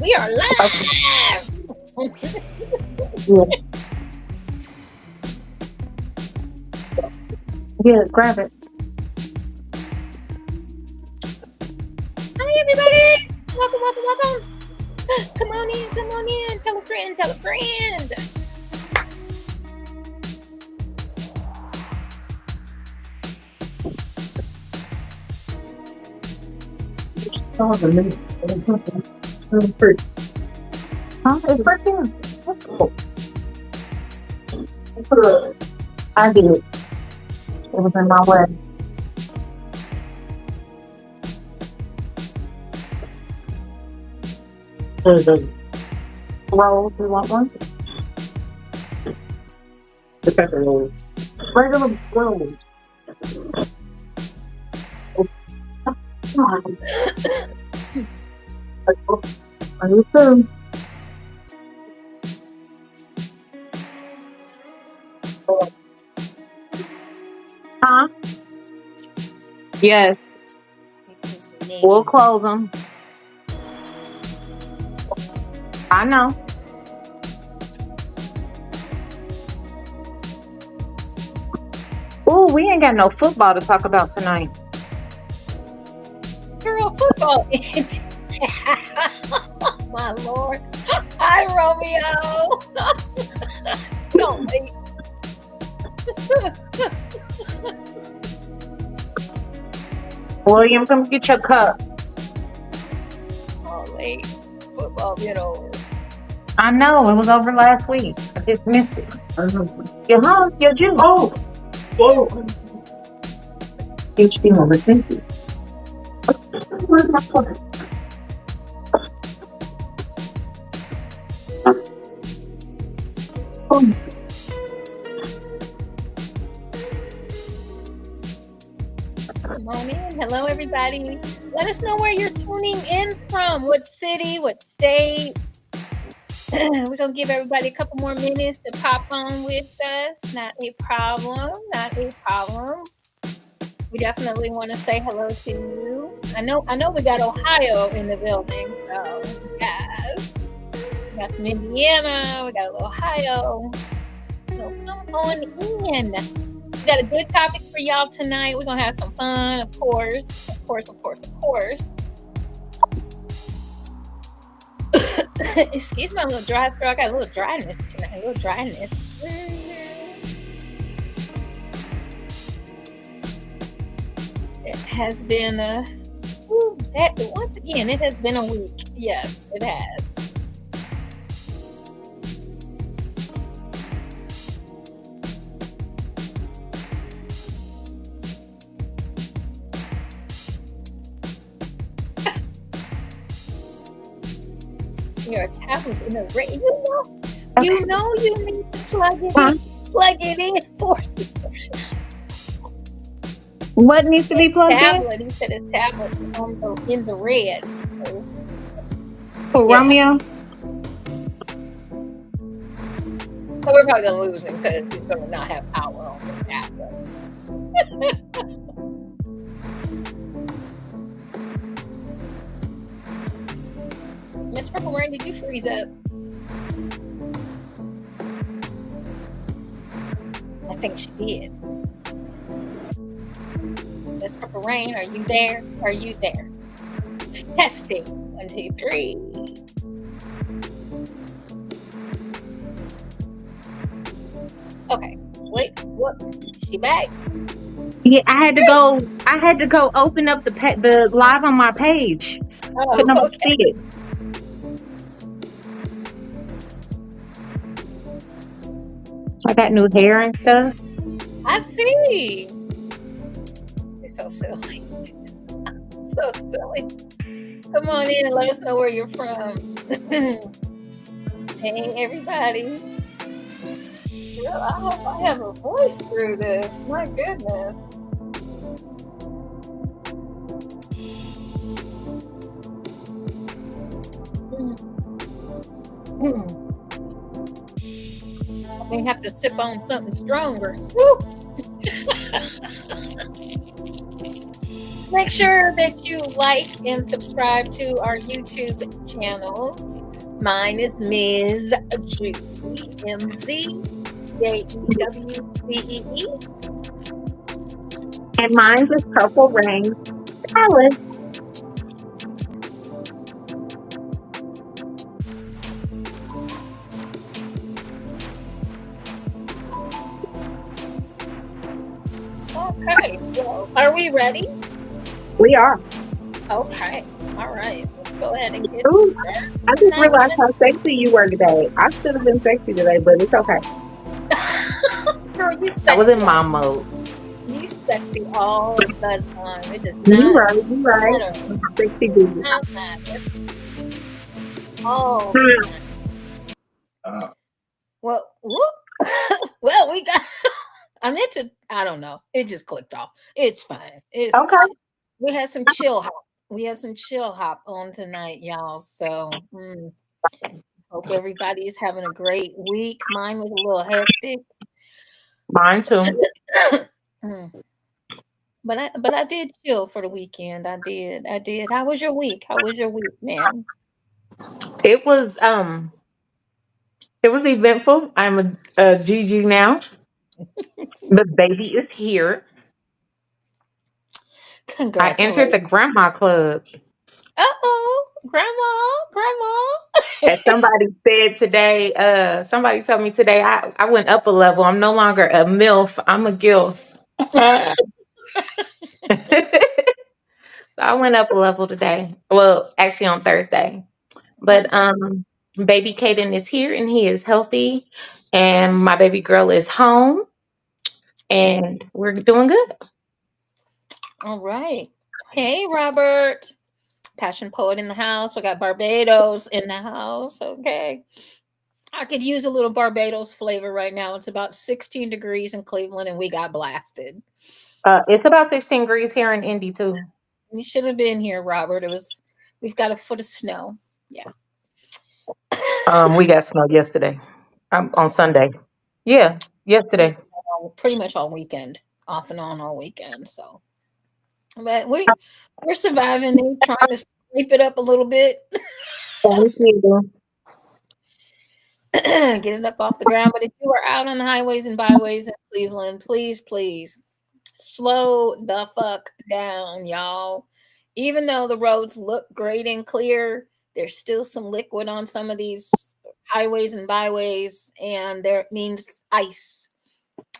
We are live. Yeah. Yeah, grab it. Hi, everybody. Welcome. Come on in. Tell a friend. Oh, the minute. It's free. Huh? It's right there. That's cool. I did it. It was in my way. There's a roll. Do you want one? The pepper roll. Regular rolls. Come on. Are you too? Huh? Yes. We'll close them. I know. Oh, we ain't got no football to talk about tonight. Girl, football. My Lord. Hi, Romeo. Don't leave. William, come get your cup. Oh, late. Football been over. I know, it was over last week. I just missed it. Your home, your Jew. Oh! Whoa! HD over 20. Where's my phone? Oh. Come on in. Hello, everybody. Let us know where you're tuning in from. What city, what state. We're going to give everybody a couple more minutes to pop on with us. Not a problem. We definitely want to say hello to you. I know we got Ohio in the building. So, yes. We got some Indiana. We got a little Ohio. So come on in. We got a good topic for y'all tonight. We're going to have some fun, of course. Excuse my little dry throat. I got a little dryness tonight. It has been once again, it has been a week. Yes, it has. Your tablet in the radio. You know you need to plug it in for What needs to be plugged tablet. He said his tablet in the red. For Romeo? So we're probably gonna lose him because he's gonna not have power on the tablet. Miss Purple Reign, did you freeze up? I think she did. Miss Purple Reign, are you there? Testing. 1, 2, 3. Okay. Wait, what? She back? Yeah, I had to go open up the live on my page. Couldn't see it. I got new hair and stuff. I see. She's so silly. So silly. Come on in and let us know where you're from. Hey, everybody. Girl, I hope I have a voice through this. My goodness. I may have to sip on something stronger. Woo! Make sure that you like and subscribe to our YouTube channels. Mine is Ms. Jewcee, MZJEWCEE. And mine's is Purple Reign. Alice. Okay, well, are we ready? We are. Okay, all right. Let's go ahead and get Ooh, started. I just realized how sexy you were today. I should have been sexy today, but it's okay. Girl, you sexy. I was in mom mode. You sexy all the time. It does You not right, you right. matter. Sexy baby. Not matter. Oh, man. Well, whoop. Well, we got. I meant to. I don't know. It just clicked off. It's fine. It's Okay. fine. We had some chill hop. We had some chill hop on tonight, y'all. So, hope everybody's having a great week. Mine was a little hectic. Mine too. But I did chill for the weekend. I did. How was your week? How was your week, man? It was eventful. I'm a GG now. The baby is here. I Congratulations. entered the grandma club. Uh-oh, grandma. As somebody said today, somebody told me today I went up a level. I'm no longer a MILF, I'm a GILF. So I went up a level today. Well, actually on Thursday. But baby Caden is here and he is healthy. And my baby girl is home. And we're doing good. All right. Hey, Robert. Passion poet in the house. We got Barbados in the house. Okay. I could use a little Barbados flavor right now. It's about 16 degrees in Cleveland and we got blasted. It's about 16 degrees here in Indy too. You should have been here, Robert. We've got a foot of snow. Yeah. We got snow yesterday. On Sunday. Yeah, yesterday. Pretty much all weekend. Off and on all weekend. So but we're surviving. They're trying to scrape it up a little bit. Thank you. Get it up off the ground. But if you are out on the highways and byways in Cleveland, please slow the fuck down, y'all. Even though the roads look great and clear, there's still some liquid on some of these highways and byways, and there means ice.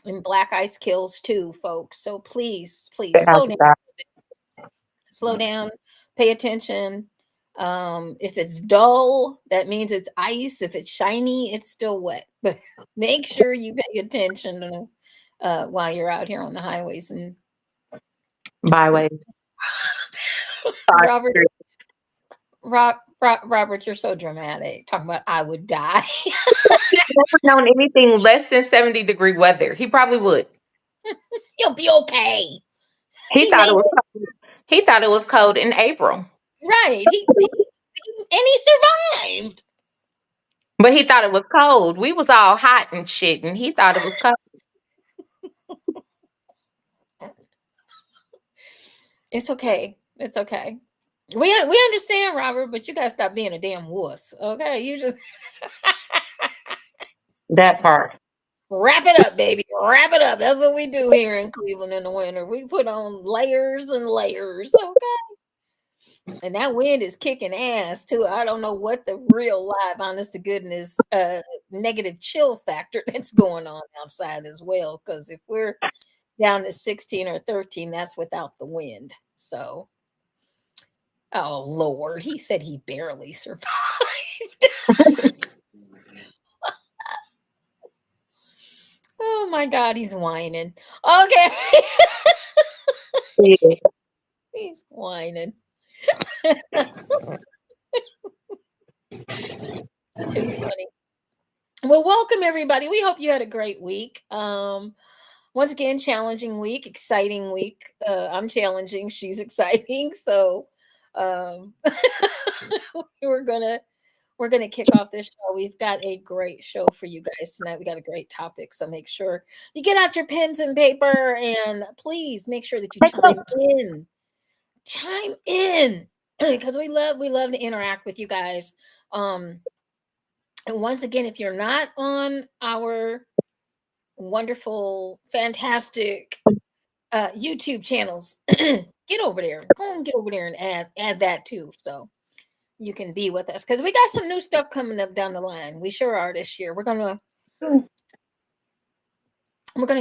And black ice kills too, folks. So please slow down. Slow down, pay attention. If it's dull, that means it's ice. If it's shiny, it's still wet. But make sure you pay attention while you're out here on the highways and byways. Robert, you're so dramatic. Talking about I would die. He's never known anything less than 70-degree weather. He probably would. You'll be okay. He thought it was cold in April. Right. He survived. But he thought it was cold. We was all hot and shit, and he thought it was cold. It's okay. It's okay. We understand, Robert, but you gotta stop being a damn wuss. Okay, you just that part. Wrap it up, baby. Wrap it up. That's what we do here in Cleveland in the winter. We put on layers and layers. Okay. And that wind is kicking ass too. I don't know what the real live, honest to goodness, negative chill factor that's going on outside as well. Because if we're down to 16 or 13, that's without the wind. So, oh Lord, he said he barely survived. Oh my God, he's whining. Okay. Yeah. He's whining. Too funny. Well, welcome everybody. We hope you had a great week. Once again, challenging week, exciting week. I'm challenging, she's exciting. So we're gonna kick off this show. We've got a great show for you guys tonight. We got a great topic, so make sure you get out your pens and paper and please make sure that you chime in. chime in because we love to interact with you guys. Um, and once again, if you're not on our wonderful, fantastic YouTube channels, get over there. Go and get over there and add that too, so you can be with us because we got some new stuff coming up down the line. We sure are this year. We're gonna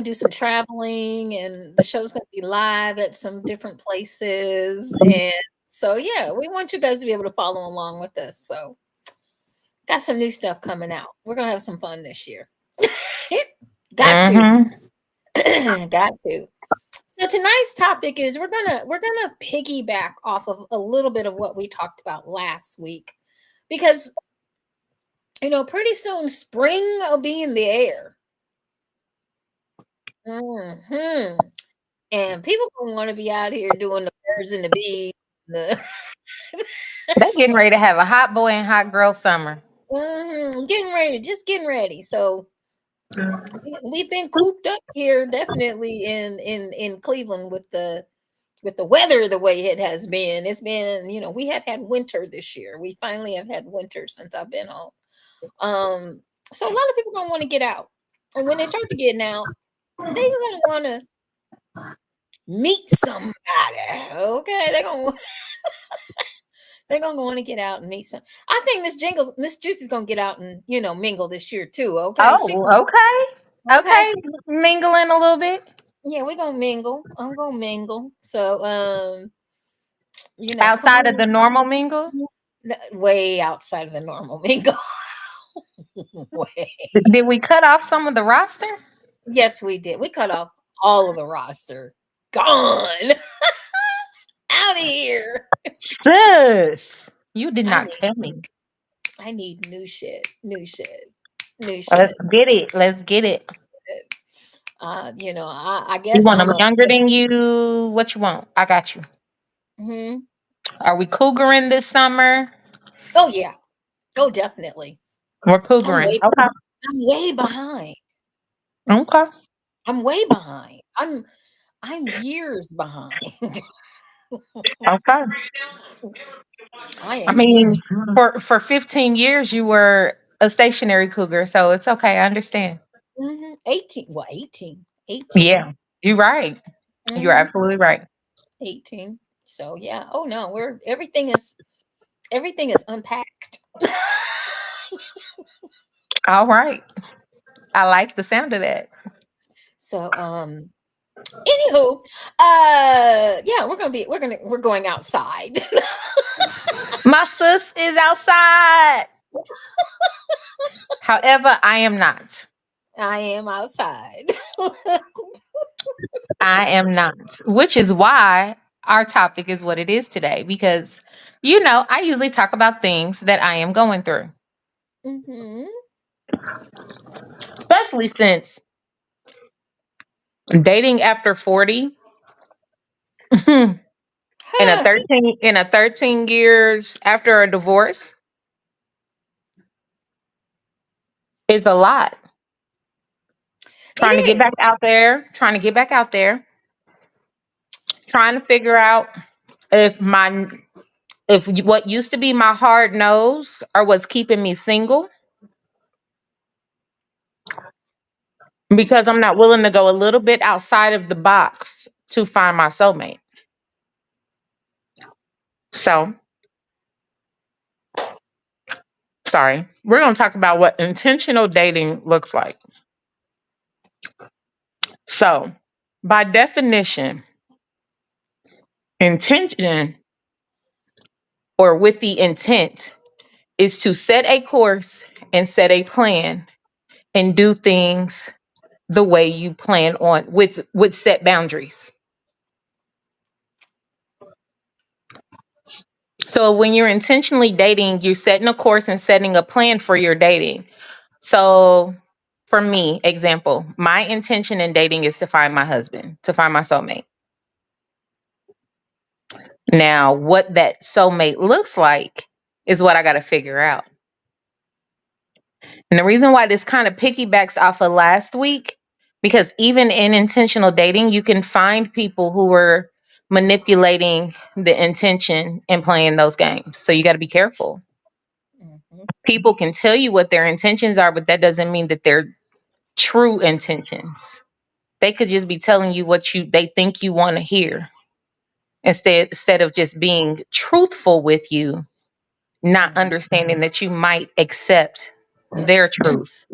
do some traveling, and the show's gonna be live at some different places, and so yeah, we want you guys to be able to follow along with us. So got some new stuff coming out. We're gonna have some fun this year. Got to. Got to. So tonight's topic is we're gonna piggyback off of a little bit of what we talked about last week, because pretty soon spring will be in the air. And people gonna want to be out here doing the birds and the bees. The They getting ready to have a hot boy and hot girl summer. getting ready, just getting ready. So we've been cooped up here, definitely in Cleveland with the weather the way it has been. It's been, we have had winter this year. We finally have had winter since I've been home. So a lot of people gonna want to get out, and when they start to getting out, they're gonna want to meet somebody. Okay, they're gonna want to get out and meet some. I think Miss Juicy's gonna get out and mingle this year too. Okay, Oh, okay. Mingling a little bit. Yeah, we're gonna mingle. I'm gonna mingle. So come Outside of on, the normal mingle. way outside of the normal mingle. Way. Did we cut off some of the roster? Yes, we did. We cut off all of the roster. Gone. Out of here. Sis, you did not tell me. I need new shit. New shit. Let's get it. Let's get it. I guess You want them younger than you? What you want? I got you. Are we cougaring this summer? Oh yeah. Oh, definitely. We're cougaring. Okay. I'm way behind. Okay. I'm way behind. I'm years behind. Okay. I mean, for 15 years you were a stationary cougar, so it's okay. I understand. 18. Well, 18. Yeah, you're right. You're absolutely right. 18. So yeah. Oh no, everything is unpacked. All right. I like the sound of that. So anywho, yeah, we're going outside. My sis is outside. However, I am not. I am outside. I am not, which is why our topic is what it is today, because I usually talk about things that I am going through. Especially since dating after 40 in a 13 years after a divorce is a lot. Trying to get back out there, trying to figure out if what used to be my hard nose or what's keeping me single, because I'm not willing to go a little bit outside of the box to find my soulmate. So, sorry, we're going to talk about what intentional dating looks like. So, by definition, intention, or with the intent, is to set a course and set a plan and do things the way you plan on with set boundaries. So when you're intentionally dating, you're setting a course and setting a plan for your dating. So for me, example, my intention in dating is to find my husband, to find my soulmate. Now, what that soulmate looks like is what I got to figure out. And the reason why this kind of piggybacks off of last week, because even in intentional dating, you can find people who are manipulating the intention and playing those games. So you got to be careful. Mm-hmm. People can tell you what their intentions are, but that doesn't mean that they're true intentions. They could just be telling you what they think you want to hear instead of just being truthful with you, not Mm-hmm. understanding that you might accept their truth.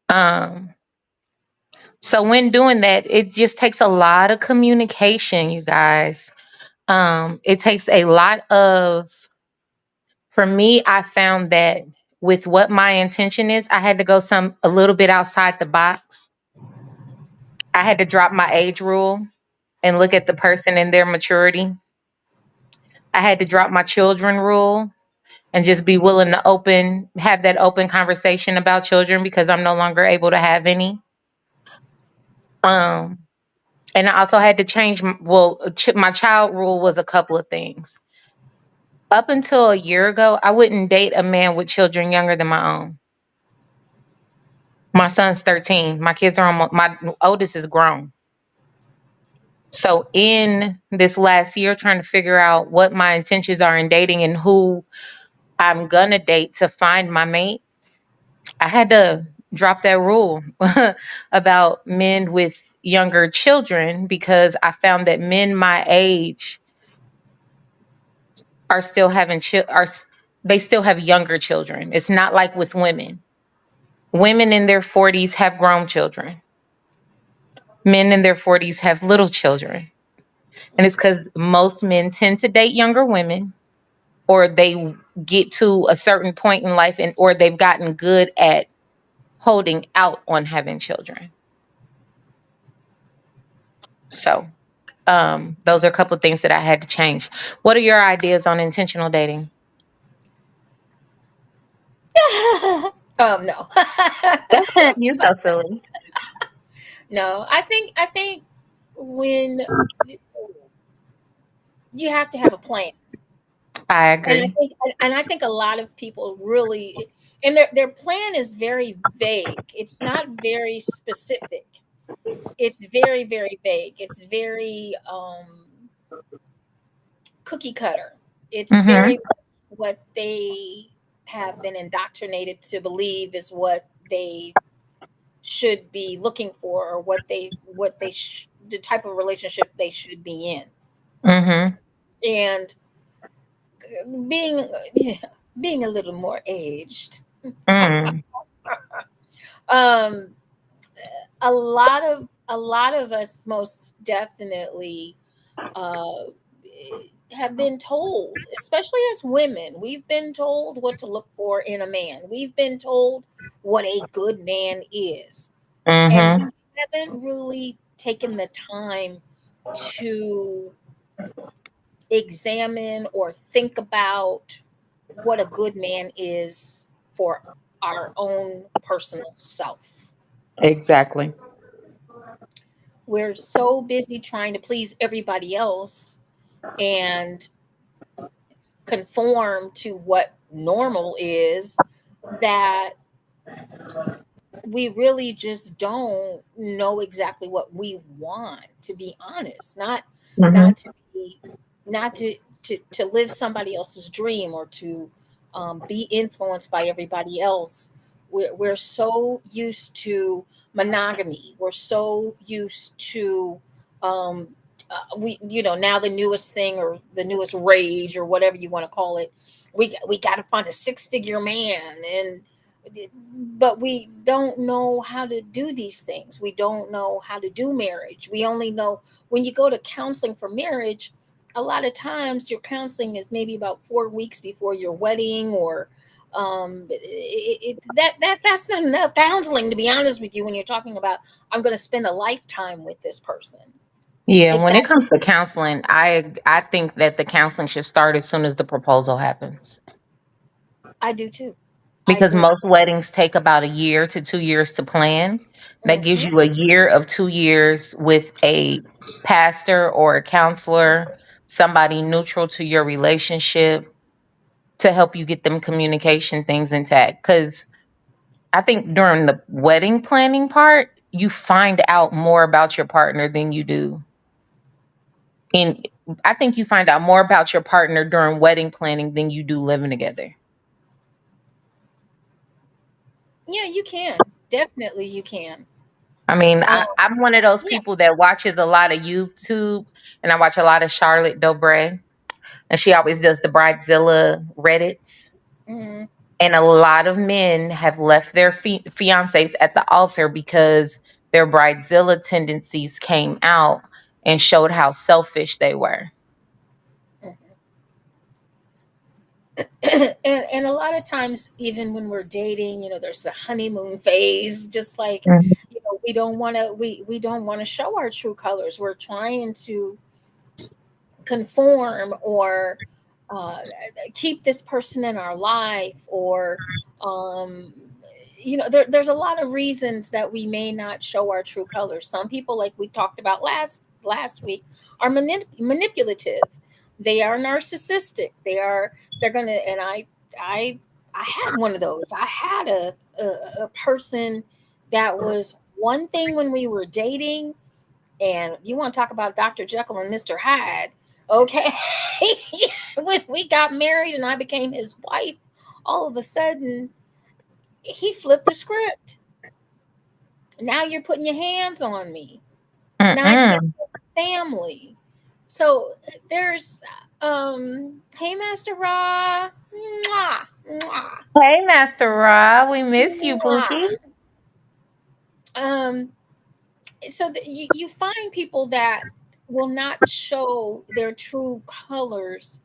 Um so when doing that, it just takes a lot of communication, you guys. It takes a lot of, for me, I found that with what my intention is, I had to go a little bit outside the box. I had to drop my age rule and look at the person and their maturity. I had to drop my children rule and just be willing to have that open conversation about children because I'm no longer able to have any. Um, and I also had to change, my child rule was a couple of things. Up until a year ago, I wouldn't date a man with children younger than my own. My son's 13. My kids are almost, my oldest is grown. So in this last year, trying to figure out what my intentions are in dating and who I'm gonna date to find my mate, I had to drop that rule about men with younger children because I found that men my age are still having they still have younger children. It's not like with women. Women in their 40s have grown children. Men in their 40s have little children. And it's because most men tend to date younger women, or they get to a certain point in life or they've gotten good at holding out on having children. So those are a couple of things that I had to change. What are your ideas on intentional dating? No. You're so silly. No, I think when you have to have a plan. I And I agree. think and I think a lot of people really, and their plan is very vague. It's not very specific. It's very, very vague. It's very cookie cutter. It's Mm-hmm. very what they have been indoctrinated to believe is what they should be looking for, or the type of relationship they should be in. Mm-hmm. And being being a little more aged, Mm. um a lot of us most definitely uh have been told, especially as women, we've been told what to look for in a man. We've been told what a good man is. And Mm-hmm. we haven't really taken the time to examine or think about what a good man is for our own personal self. Exactly. We're so busy trying to please everybody else and conform to what normal is, that we really just don't know exactly what we want, to be honest. Not Mm-hmm. to be not to live somebody else's dream, or to be influenced by everybody else. We're so used to monogamy. We're so used to we now the newest thing, or the newest rage, or whatever you want to call it. We got to find a six-figure man, and but we don't know how to do these things. We don't know how to do marriage. We only know, when you go to counseling for marriage, a lot of times your counseling is maybe about 4 weeks before your wedding, or that's not enough counseling, to be honest with you, when you're talking about, I'm going to spend a lifetime with this person. Yeah, It when it got comes to counseling, I think that the counseling should start as soon as the proposal happens. I do too. I Because do. most weddings take about a year to 2 years to plan. That gives Hmm. you a year of 2 years with a pastor or a counselor, somebody neutral to your relationship, to help you get them communication things intact. Because I think during the wedding planning part, you find out more about your partner than you do in I think you find out more about your partner during wedding planning than you do living together. Yeah, you can. Definitely you can. I mean, Um, I'm one of those yeah. people that watches a lot of YouTube, and I watch a lot of Charlotte Dobre, and she always does the Bridezilla Reddits. Mm, And a lot of men have left their fiancés at the altar because their bridezilla tendencies came out and showed how selfish they were. mhm. And a lot of times, even when we're dating, there's the honeymoon phase. Just like, Mhm. we don't want to show our true colors. We're trying to conform, or uh, keep this person in our life, or um, there's a lot of reasons that we may not show our true colors. Some people, like we talked about last week, are manipulative. They are narcissistic. They're gonna. And I I had one of those. I had a person that was one thing when we were dating, and you want to talk about Dr. Jekyll and Mr. Hyde. Okay. When we got married and I became his wife, all of a sudden he flipped the script. Now you're putting your hands on me. Now I can't Mm-mm. see family. So there's hey Master Ra. Mwah, mwah, Hey, Master Ra, we miss you, mwah. Pookie. Um so you find people that will not show their true colors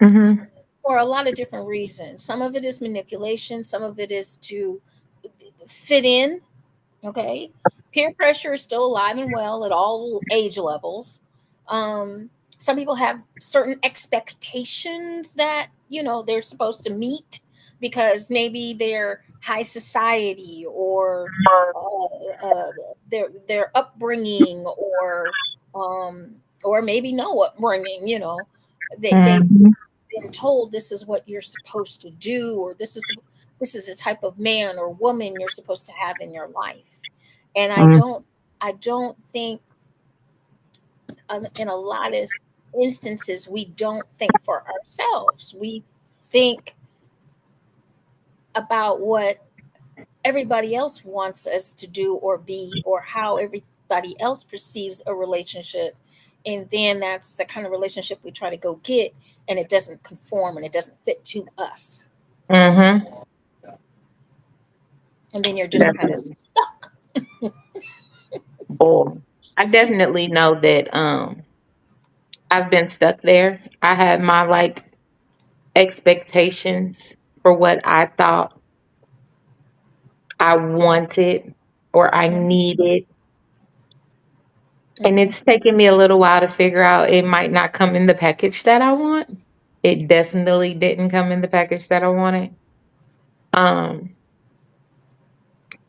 Hmm. for a lot of different reasons. Some of it is manipulation, some of it is to fit in. Okay. Peer pressure is still alive and well at all age levels. Some people have certain expectations that, they're supposed to meet because maybe they're high society, or uh, their upbringing, or maybe no upbringing. They've Hmm. been told this is what you're supposed to do, or this is the type of man or woman you're supposed to have in your life. And I don't think, in a lot of instances, we don't think for ourselves. We think about what everybody else wants us to do or be, or how everybody else perceives a relationship. And then that's the kind of relationship we try to go get, and it doesn't conform and it doesn't fit to us. Hmm. And then you're just kind of Definitely. stuck. Boy, I definitely know that I've been stuck there. I had my expectations for what I thought I wanted or I Mm-hmm, needed. And mm-hmm, it's taken me a little while to figure out it might not come in the package that I want. It definitely didn't come in the package that I wanted. Um,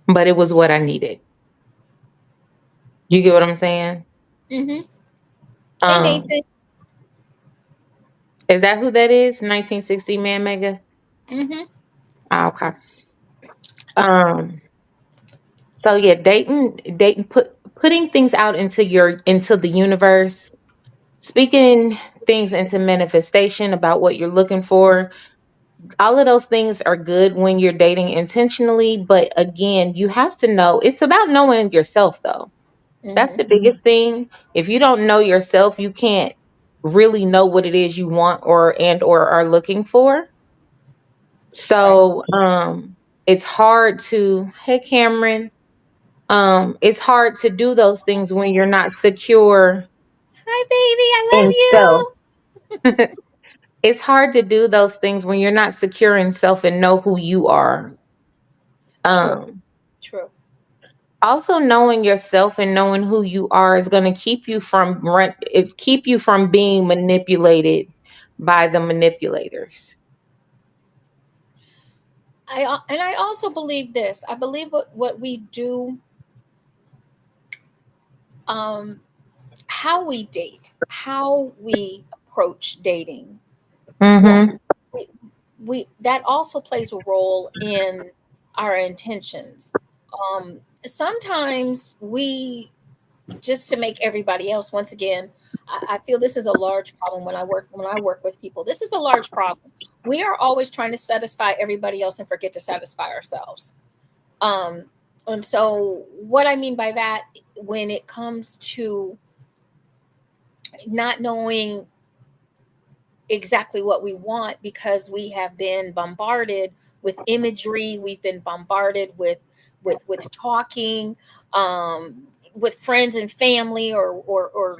but it was what I needed. You get what I'm saying? mm-hmm. Hey, Um, Nathan. is that who that is? 1960 Man Mega? Mm-hmm, Ah, okay. Um, so yeah, dating, putting things out into the universe, speaking things into manifestation about what you're looking for. All of those things are good when you're dating intentionally, but again, you have to know it's about knowing yourself though. That's mm-hmm. the biggest thing. If you don't know yourself, you can't really know what it is you want or are looking for. Right. So, it's hard to, hey Cameron, it's hard to do those things when you're not secure Hi, baby. I in love self. you. It's hard to do those things when you're not secure in self and know who you are. True. Um, True. Also knowing yourself and knowing who you are is going to keep you from being manipulated by the manipulators. And I also believe this. I believe what we do, um, how we date, how we approach dating. What Mhm. we that also plays a role in our intentions. Sometimes we, just to make everybody else, once again, I feel this is a large problem when I work with people. This is a large problem. We are always trying to satisfy everybody else and forget to satisfy ourselves. Um, and so what I mean by that, when it comes to not knowing exactly what we want, because we have been bombarded with imagery, we've been bombarded with talking, with friends and family, or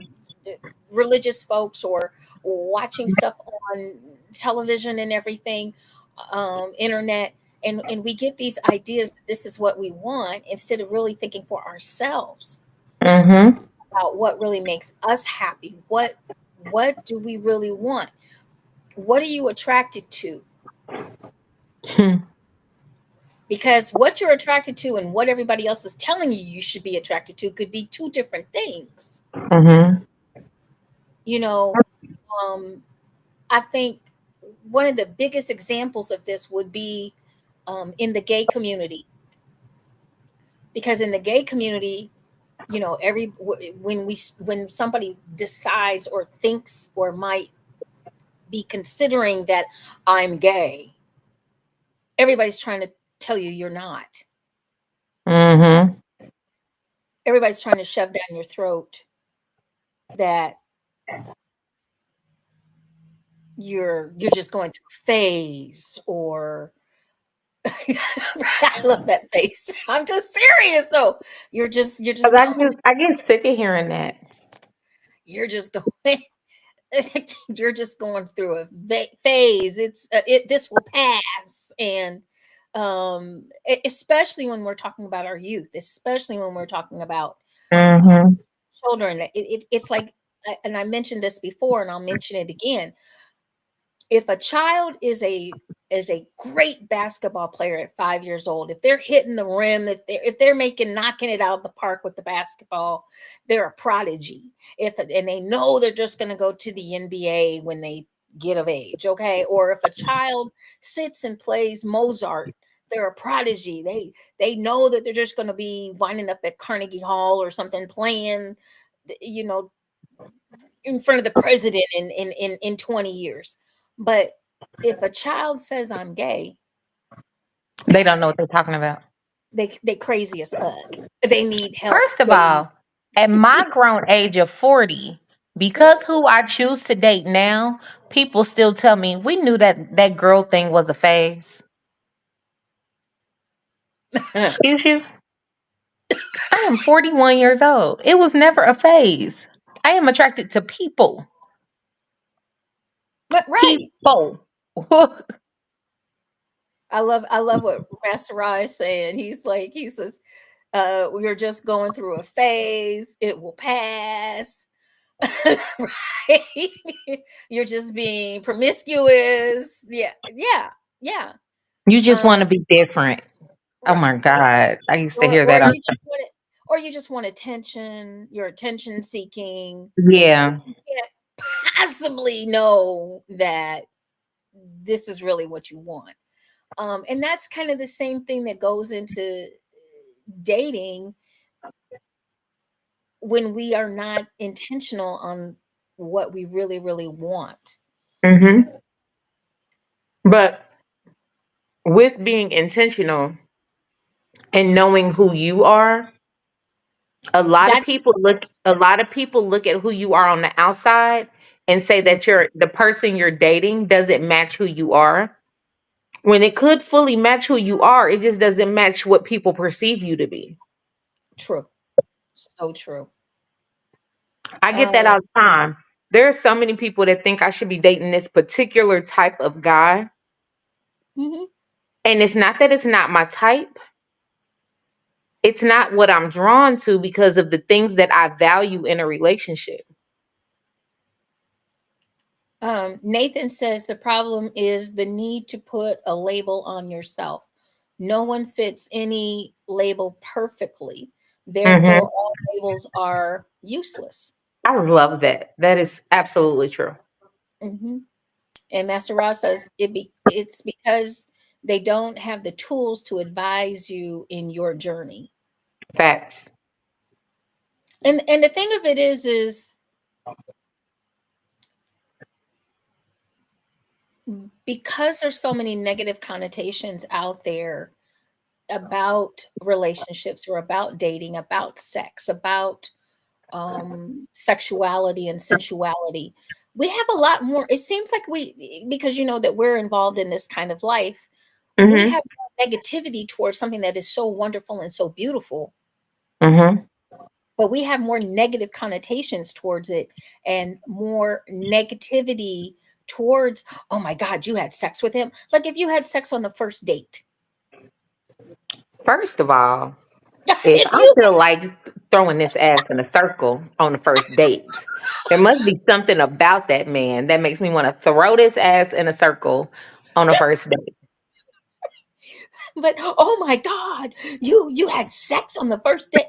religious folks, or watching stuff on television and everything, internet, and we get these ideas that this is what we want, instead of really thinking for ourselves Mm-hmm. about what really makes us happy. What do we really want? What are you attracted to? Because what you're attracted to and what everybody else is telling you you should be attracted to could be two different things. Mm-hmm. You know, um, I think one of the biggest examples of this would be in the gay community. Because in the gay community, when somebody decides or thinks or might be considering that I'm gay, everybody's trying to tell you you're not. Mm-hmm. Everybody's trying to shove down your throat that you're just going through a phase, or I love that face. I'm just serious though. You're Cause just going I get sick of hearing that. you're just going you're just going through a phase. This will pass. And especially when we're talking about our youth, especially when we're talking about uh, Mm-hmm. children, it's like, and I mentioned this before and I'll mention it again. If a child is a great basketball player at 5 years old, if they're hitting the rim, if they're making knocking it out of the park with the basketball, they're a prodigy. If and they know they're just going to go to the NBA when they get of age, okay? Or if a child sits and plays Mozart, they're a prodigy. They know that they're just going to be winding up at Carnegie Hall or something, playing, you know, in front of the president in 20 years. But if a child says I'm gay, They don't know what they're talking about. they crazy as fuck. They need help. First of They need all, at my grown age of 40, because who I choose to date now, people still tell me we knew that that girl thing was a phase. Excuse you? I am 41 years old. It was never a phase. I am attracted to people. but right. People. I love what Master Ra is saying. He says, we're just going through a phase, it will pass. Right? You're just being promiscuous. Yeah, yeah, yeah. You just Um, want to be different. Oh my right. God. I used to or hear or that all you the just want it, or you just want attention. You're attention seeking, time. but Yeah. you can't possibly know that this is really what you want. And that's kind of the same thing that goes into dating, when we are not intentional on what we really really want. Hmm. But with being intentional and knowing who you are, That's a lot of people look at who you are on the outside and say mm, that you're the person you're dating doesn't match who you are. When it could fully match who you are, it just doesn't match what people perceive you to be. true. So true. I get that uh, all the time. There are so many people that think I should be dating this particular type of guy. mhm. And it's not that it's not my type. It's not what I'm drawn to because of the things that I value in a relationship. Nathan says the problem is the need to put a label on yourself. No one fits any label perfectly. Hmm. Therefore, all labels are useless. I love that. That is absolutely true. Hmm. And Master Ross says it's because they don't have the tools to advise you in your journey. Facts. And the thing of it is because there's so many negative connotations out there about relationships or about dating, about sex, about sexuality and sensuality. We have a lot more. It seems like because that we're involved in this kind of life, we Mm-hmm. have more negativity towards something that is so wonderful and so beautiful, Mm-hmm. but we have more negative connotations towards it and more negativity towards, oh my God, you had sex with him. Like if you had sex on the first date. First of all, if If I you feel like throwing this ass in a circle on the first date, there must be something about that man that makes me want to throw this ass in a circle on the first date. but oh my God, you had sex on the first date.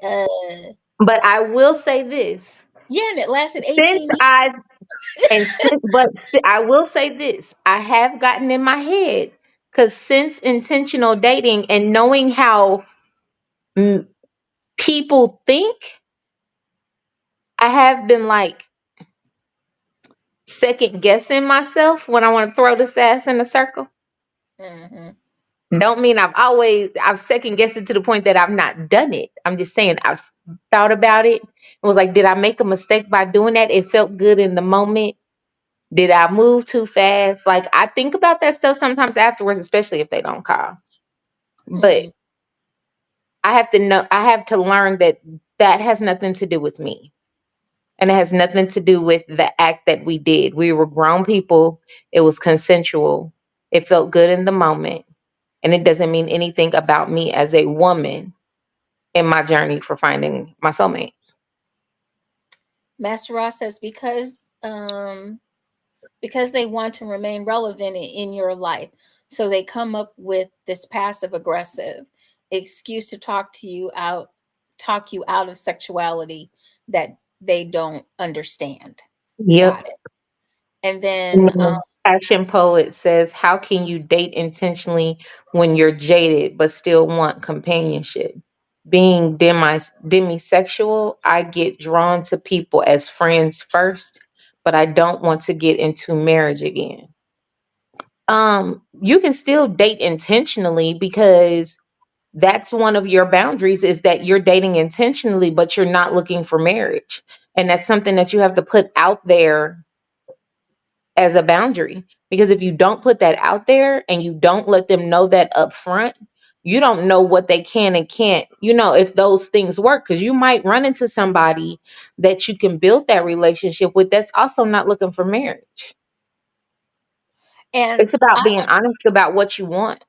But I will say this: Yeah, and it lasted since 18 years. I I will say this: I have gotten in my head because since intentional dating and knowing how mm, people think, I have been like second guessing myself when I want to throw this ass in a circle. Hmm. Don't mean I've second guessed it to the point that I've not done it. I'm just saying thought about it. It was like, did I make a mistake by doing that? It felt good in the moment. Did I move too fast? Like I think about that stuff sometimes afterwards, especially if they don't call. But Hmm. I have to learn that that has nothing to do with me. And it has nothing to do with the act that we did. We were grown people. It was consensual. It felt good in the moment. And it doesn't mean anything about me as a woman in my journey for finding my soulmate. Master Ross says because they want to remain relevant in your life, so they come up with this passive aggressive excuse to talk you out of sexuality that they don't understand. Yep. Got it. And then Passion Poet says, how can you date intentionally when you're jaded but still want companionship? Being demisexual, I get drawn to people as friends first, but I don't want to get into marriage again. You can still date intentionally because that's one of your boundaries is that you're dating intentionally, but you're not looking for marriage. And that's something that you have to put out there as a boundary. Because if you don't put that out there and you don't let them know that up front, you don't know what they can and can't, if those things work. Because you might run into somebody that you can build that relationship with that's also not looking for marriage. and It's about being honest about what you want.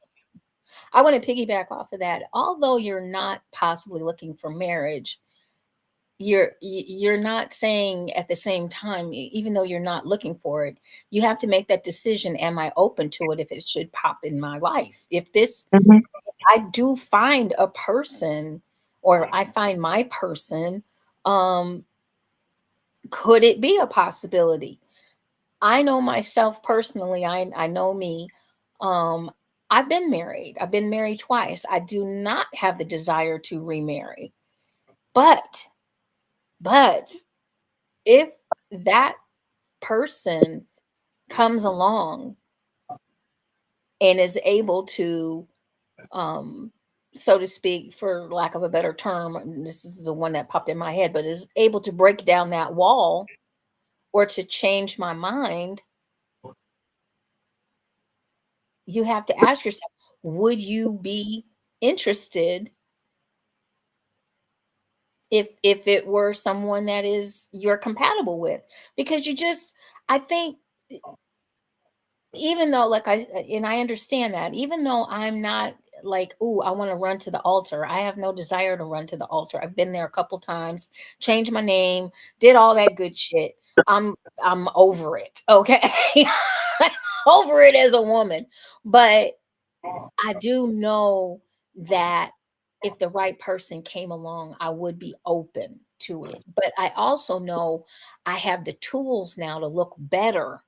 I want to piggyback off of that. Although you're not possibly looking for marriage, you're not saying at the same time, even though you're not looking for it, you have to make that decision. Am I open to it if it should pop in my life? If this Mhm. I do find a person or I find my person, um, could it be a possibility? I know myself personally, I know me. Um, I've been married. I've been married twice. I do not have the desire to remarry. But but if that person comes along and is able to, um, so to speak, for lack of a better term, and this is the one that popped in my head, but is able to break down that wall or to change my mind, you have to ask yourself, would you be interested if it were someone that is you're compatible with? Because I think, even though, and I understand that, even though I'm not like, oh, I want to run to the altar. I have no desire to run to the altar. I've been there a couple times, changed my name, did all that good shit. I'm I'm over it. Okay. Over it as a woman. But I do know that if the right person came along, I would be open to it. But I also know I have the tools now to look better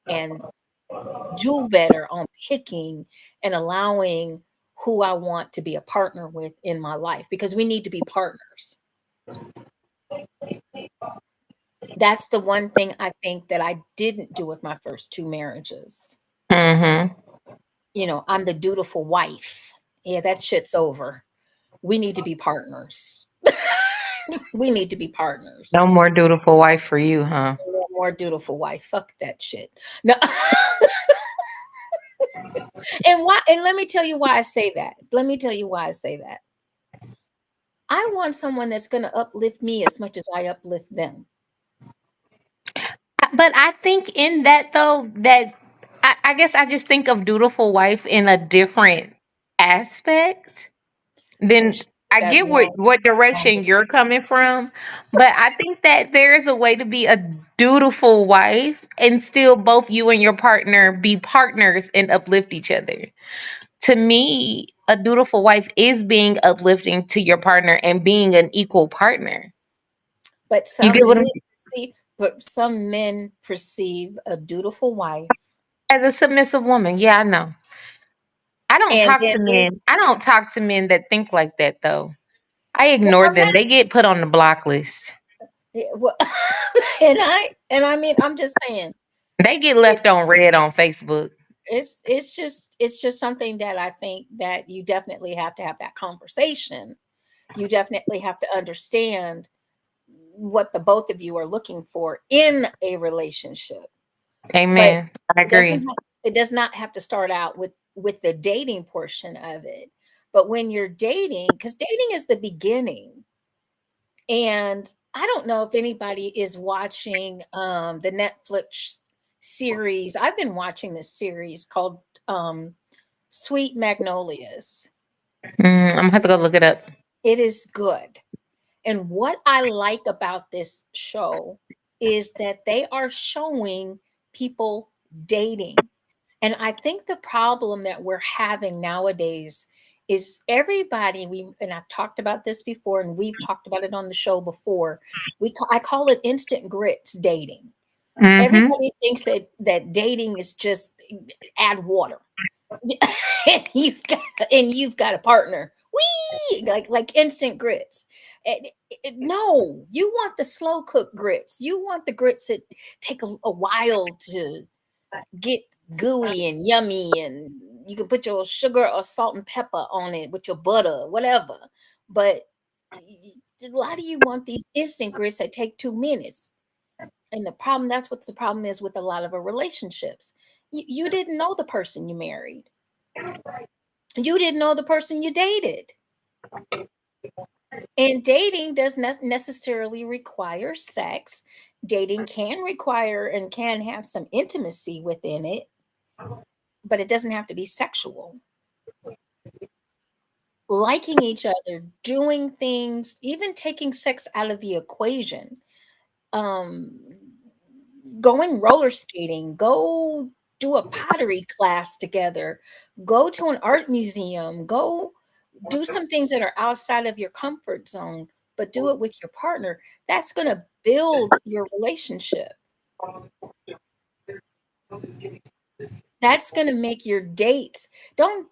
and do better on picking and allowing who I want to be a partner with in my life, because we need to be partners. That's the one thing I think that I didn't do with my first two marriages. Mm-hmm. I'm the dutiful wife. Yeah, that shit's over. We need to be partners. We need to be partners. No more dutiful wife for you, huh? No more dutiful wife. Fuck that shit. No. And let me tell you why I say that. Let me tell you why I say that. I want someone that's going to uplift me as much as I uplift them. But I think in that though, that I guess I just think of dutiful wife in a different aspect. Oh, Then shit, I that get long, what long. direction you're coming from, but I think that there is a way to be a dutiful wife and still both you and your partner be partners and uplift each other. To me, a dutiful wife is being uplifting to your partner and being an equal partner. But You get what I'm some men perceive a dutiful wife, as a submissive woman? Yeah, I know. I don't and talk then to men. I don't talk to men that think like that though. I well, ignore I'm them. not. They get put on the block list. Yeah, well, and I mean, I'm just saying, They get it, left on red on Facebook. it's just something that I think that you definitely have to have that conversation. You definitely have to understand what the both of you are looking for in a relationship. But Amen. I it doesn't agree. have, it does not have to start out with the dating portion of it. But when you're dating, because dating is the beginning. And I don't know if anybody is watching the Netflix series. I've been watching this series called Sweet Magnolias. I'm gonna have to go look it up. It is good. And what I like about this show is that they are showing people dating. And I think the problem that we're having nowadays is everybody, and I've talked about this before, and we've talked about it on the show before. I call it instant grits dating. Mm-hmm. Everybody thinks that dating is just add water. and you've got a partner. Wee! Like instant grits. No, you want the slow cooked grits. You want the grits that take a while to get gooey and yummy, and you can put your sugar or salt and pepper on it with your butter, whatever. But a lot of you want these instant grits that take 2 minutes. And that's what the problem is with a lot of our relationships. You didn't know the person you married. You didn't know the person you dated. And dating does not necessarily require sex. Dating can require and can have some intimacy within it, but it doesn't have to be sexual. Liking each other, doing things, even taking sex out of the equation. Um, Going roller skating, go do a pottery class together, go to an art museum, go do some things that are outside of your comfort zone, but do it with your partner. That's going to build your relationship. That's going to make your dates. Don't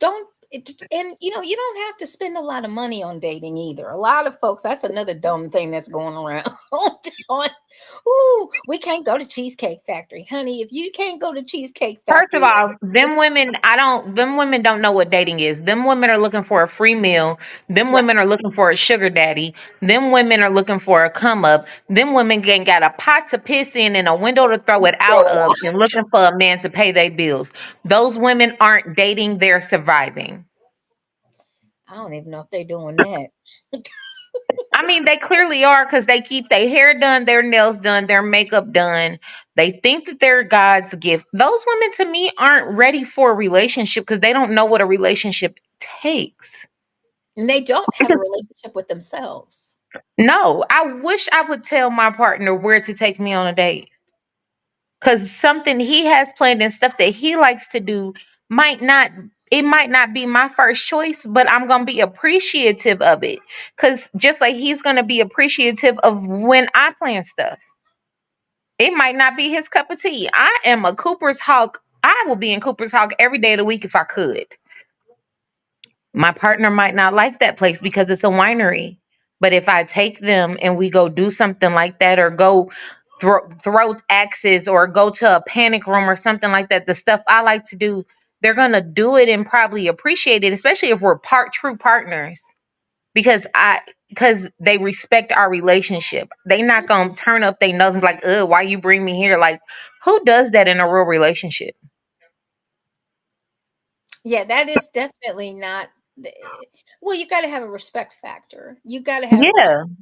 and you don't have to spend a lot of money on dating either. A lot of folks, that's another dumb thing that's going around. Ooh, we can't go to Cheesecake Factory, honey. If you can't go to Cheesecake First of Factory, all, them women don't know what dating is. Them women are looking for a free meal. Them right? women are looking for a sugar daddy. Them women are looking for a come up. Them women ain't got a pot to piss in and a window to throw it out of and looking for a man to pay their bills. Those women aren't dating, they're surviving. I don't even know if they're doing that. I mean, they clearly are because they keep their hair done, their nails done, their makeup done. They think that they're God's gift. Those women, to me, aren't ready for a relationship because they don't know what a relationship takes. And they don't have a relationship with themselves. No, I wish I would tell my partner where to take me on a date because something he has planned and stuff that he likes to do might not. It might not be my first choice, but I'm gonna be appreciative of it. Cause just like he's gonna be appreciative of when I plan stuff. It might not be his cup of tea. I am a Cooper's Hawk. I I will be in Cooper's Hawk every day of the week if I could. My partner might not like that place because it's a winery. But if I take them and we go do something like that, or go throw axes, or go to a panic room or something like that, the stuff I like to do, they're gonna do it and probably appreciate it, especially if we're true partners. Because they respect our relationship. They not gonna turn up their nose and be like, ugh, why you bring me here? Like, who does that in a real relationship? Yeah, that is definitely not well, you gotta have a respect factor. You gotta have a respect Yeah. factor.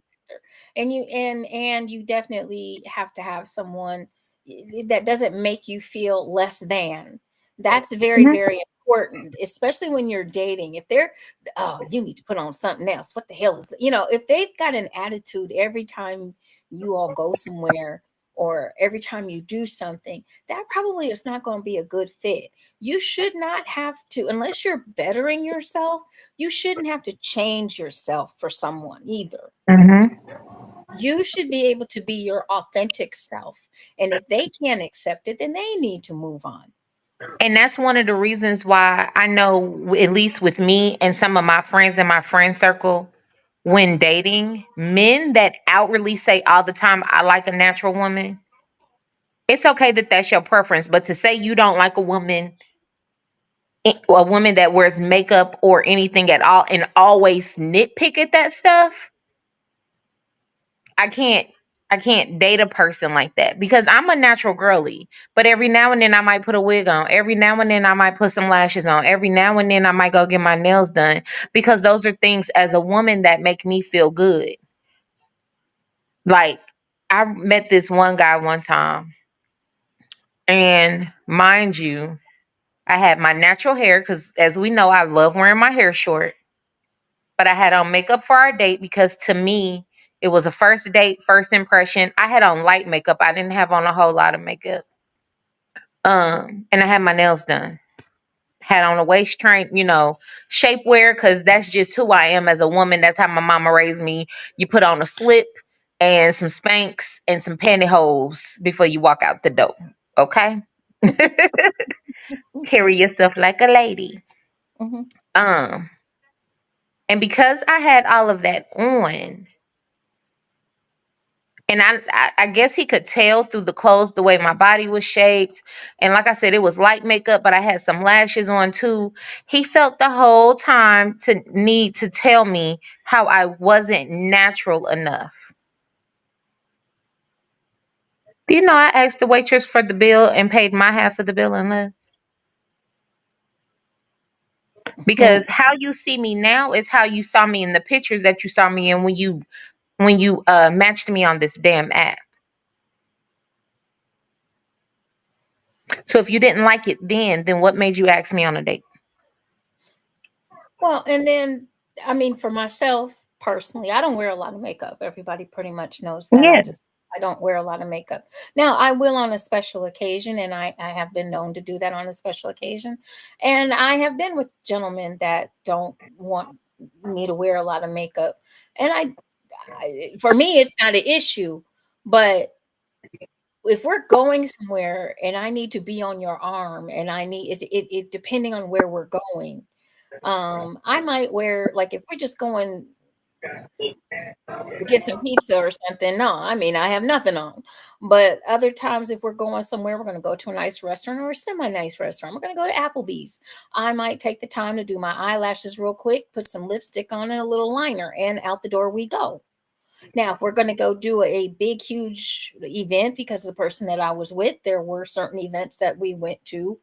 And you definitely have to have someone that doesn't make you feel less than. That's very, Mhm. very important, especially when you're dating. If they're, oh, you need to put on something else. What the hell is, if they've got an attitude every time you all go somewhere or every time you do something, that probably is not going to be a good fit. You should not have to, unless you're bettering yourself, you shouldn't have to change yourself for someone either. Mhm. You should be able to be your authentic self. And if they can't accept it, then they need to move on. And that's one of the reasons why I know, at least with me and some of my friends in my friend circle, when dating, men that outwardly say all the time, I like a natural woman, it's okay that that's your preference. But to say you don't like a woman that wears makeup or anything at all and always nitpick at that stuff, I can't I can't date a person like that, because I'm a natural girly. But every now and then I might put a wig on. Every now and then I might put some lashes on. Every now and then I might go get my nails done, because those are things as a woman that make me feel good. Like, I met this one guy one time, and mind you, I had my natural hair because, as we know, I love wearing my hair short. But I had on makeup for our date because, to me, it was a first date, first impression. I had on light makeup. I didn't have on a whole lot of makeup. And I had my nails done. Had on a waist train, shapewear, because that's just who I am as a woman. That's how my mama raised me. You put on a slip and some Spanx and some pantyhose before you walk out the door. Okay? Carry yourself like a lady. Mhm. Um, and because I had all of that on, and I guess he could tell through the clothes the way my body was shaped. And like I said, it was light makeup, but I had some lashes on too. He felt the whole time to need to tell me how I wasn't natural enough. Do you know I asked the waitress for the bill and paid my half of the bill and left? Because how you see me now is how you saw me in the pictures that you saw me in when you matched me on this damn app. So if you didn't like it then what made you ask me on a date? Well, and then, I mean, for myself personally, I don't wear a lot of makeup. Everybody pretty much knows that. Yeah. I don't wear a lot of makeup. Now, I will on a special occasion, and I have been known to do that on a special occasion. And I have been with gentlemen that don't want me to wear a lot of makeup. And for me, it's not an issue. But if we're going somewhere and I need to be on your arm, and I need it depending on where we're going, I might wear, like, if we're just going to get some pizza or something, no, I mean, I have nothing on. But other times, if we're going somewhere, we're going to go to a nice restaurant or a semi-nice restaurant. We're going to go to Applebee's. I might take the time to do my eyelashes real quick, put some lipstick on and a little liner, and out the door we go. Now, if we're going to go do a big, huge event, because the person that I was with, there were certain events that we went to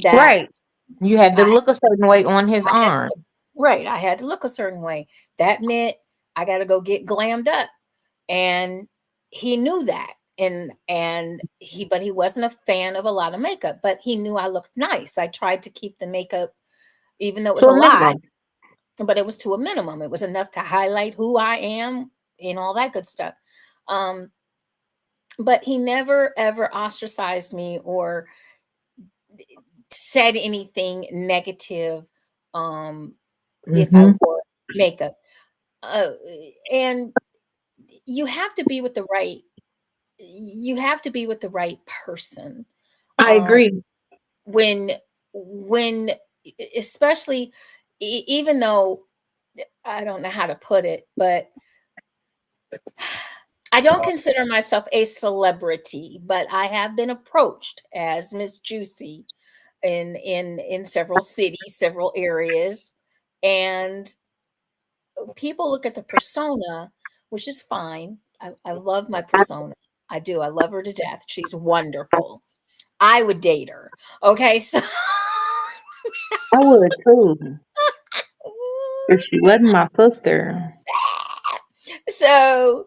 that Right. You had to I look a certain way on his I had arm. to, right, I had to look a certain way. That meant I got to go get glammed up, and he knew that. But he wasn't a fan of a lot of makeup, but he knew I looked nice. I tried to keep the makeup, even though it was To a a lot, minimum. but it was to a minimum. It was enough to highlight who I am and all that good stuff. Um, but he never ever ostracized me or said anything negative um, if I Mhm. wore makeup. Uh, and you have to be with the right you have to be with the right person. I Um, agree. when when especially even though I don't know how to put it, but I don't consider myself a celebrity, but I have been approached as Miss Jewcee in several cities, several areas, and people look at the persona, which is fine. I love my persona. I do. I love her to death. She's wonderful. I would date her. Okay, so I would too. If she wasn't my sister. so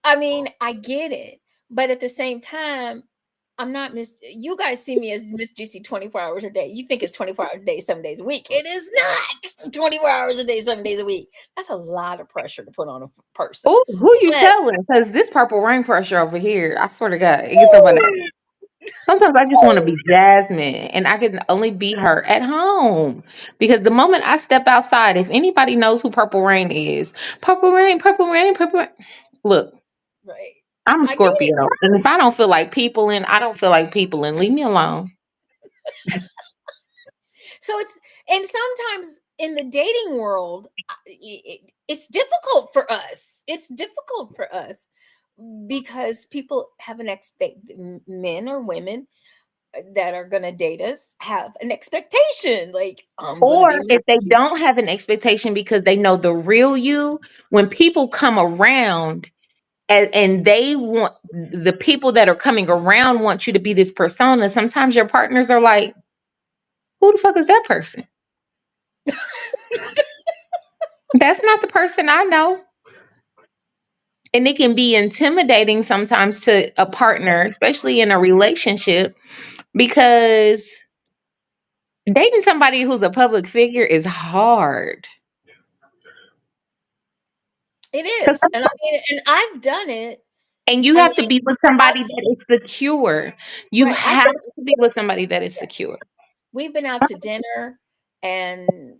I mean, I get it, but at the same time, I'm not Miss. You guys see me as Miss Juicy 24 hours a day. You think it's 24 hours a day, 7 days a week. It is not 24 hours a day, 7 days a week. That's a lot of pressure to put on a person. Oh, who you But telling? Because this purple rain pressure over here, I swear to God, it gets over. Sometimes I just want to be Jasmine, and I can only be her at home. Because the moment I step outside, if anybody knows who Purple Rain is, Purple Rain, Purple Rain, Purple Rain. Look, right, I'm a I get it. Scorpio, and if I don't feel like people in, I don't feel like people in. Leave me alone. So and sometimes in the dating world, it's difficult for us. It's difficult for us because people have an expect men or women that are going to date us have an expectation like I'm going to Or be if Miss they Cute. don't have an expectation because they know the real you, when people come around and they want the people that are coming around want you to be this persona, sometimes your partners are like, who the fuck is that person? That's not the person I know. And it can be intimidating sometimes to a partner, especially in a relationship, because dating somebody who's a public figure is hard. It So is, and I mean, and I've done it. and you I have to mean, be with been out somebody to, that is secure. You right. have to be with somebody that is secure. We've been out to dinner, and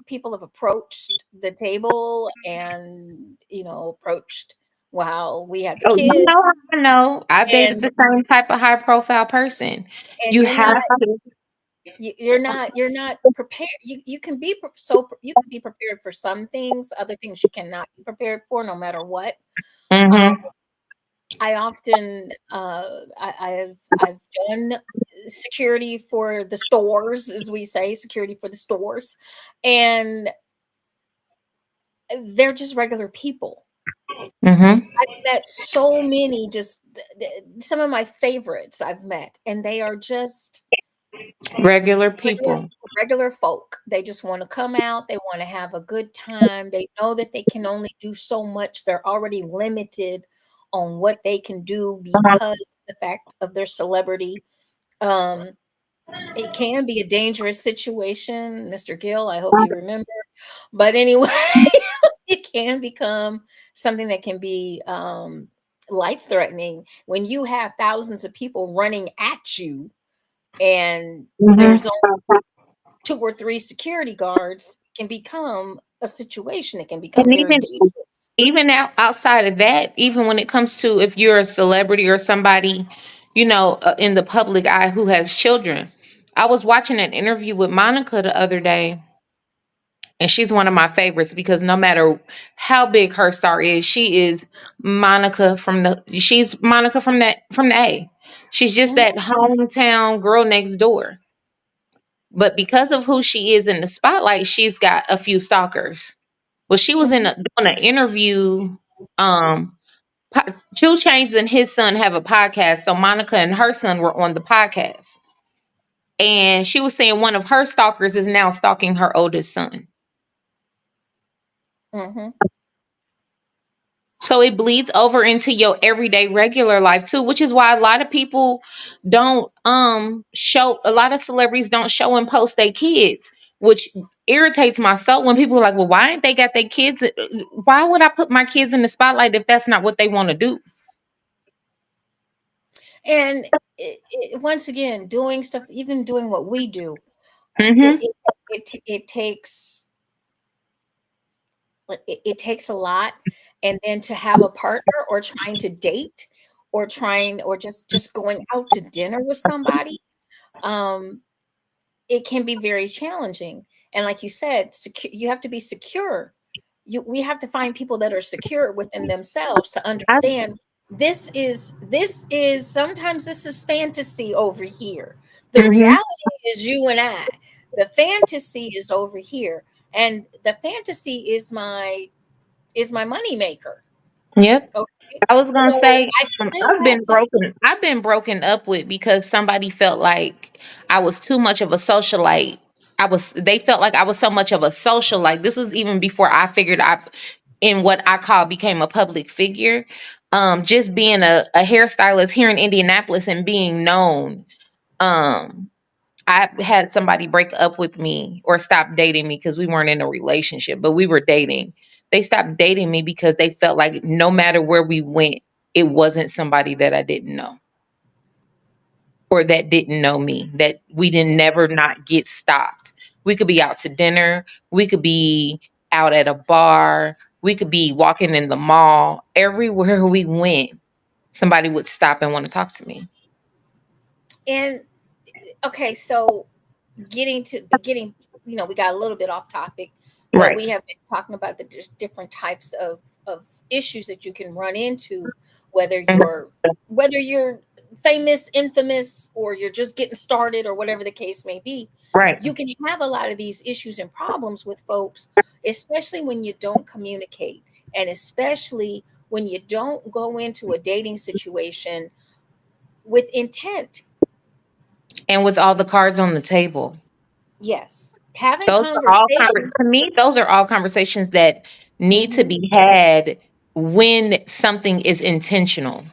people have approached the table, and approached while we had the Oh, you kids, know, I know. I've dated and the same type of high profile person. and You have to. you're not prepared. You can be you can be prepared for some things, other things you cannot be prepared for, no matter what. Um, Hmm. I often I've done security for the stores, as we say, security for the stores, and they're just regular people. Hmm. I've met so many, just some of my favorites I've met, and they are just Regular regular people. regular folk. They just want to come out, they want to have a good time. They know that they can only do so much. They're already limited on what they can do because of the fact of their celebrity. Um, it can be a dangerous situation, Mr. Gill, I hope you remember. But anyway, it can become something that can be life threatening when you have thousands of people running at you and there's Hmm. two or three security guards. Can become a situation. It can And become very even dangerous. outside of that, even when it comes to if you're a celebrity or somebody, in the public eye who has children. I was watching an interview with Monica the other day, and she's one of my favorites because no matter how big her star is, she's Monica from the A. She's just Mhm, that hometown girl next door. But because of who she is in the spotlight, she's got a few stalkers. Well, she was mhm, doing an interview. Um, 2 Chainz and his son have a podcast, so Monica and her son were on the podcast, and she was saying one of her stalkers is now stalking her oldest son. mhm. So it bleeds over into your everyday regular life too, which is why a lot of people don't show a lot of celebrities don't show and post their kids, which irritates my soul when people are like, well, why ain't they got their kids? Why would I put my kids in the spotlight if that's not what they want to do? And once again, doing stuff, even doing what we do, it Hmm. it it takes it takes a lot, and then to have a partner or trying to date or trying or just going out to dinner with somebody. it can be very challenging. And like you said, you have to be secure. We have to find people that are secure within themselves to I, understand this is sometimes this is fantasy over here. The hmm reality is you and I. The fantasy is over here. And the fantasy is my money maker. Yep. Okay. I was gonna So say I still I've have been to. broken. I've been broken up with because somebody felt like I was too much of a socialite. They felt like I was so much of a socialite. This was even before I figured I in what I call became a public figure. Just being a hairstylist here in Indianapolis and being known. Um, I had somebody break up with me or stop dating me because we weren't in a relationship, but we were dating. They stopped dating me because they felt like no matter where we went, it wasn't somebody that I didn't know or that didn't know me, that we didn't never not get stopped. We could be out to dinner, we could be out at a bar, we could be walking in the mall. Everywhere we went, somebody would stop and want to talk to me. And okay, so getting we got a little bit off topic, but Right. we have been talking about the different types of issues that you can run into, whether you're whether you're famous, infamous, or you're just getting started, or whatever the case may be. Right. You can have a lot of these issues and problems with folks, especially when you don't communicate, and especially when you don't go into a dating situation with intent. And with all the cards on the table. Yes, having Those are all to conversations. me, those are all conversations that need to Mhm. be had when something is intentional.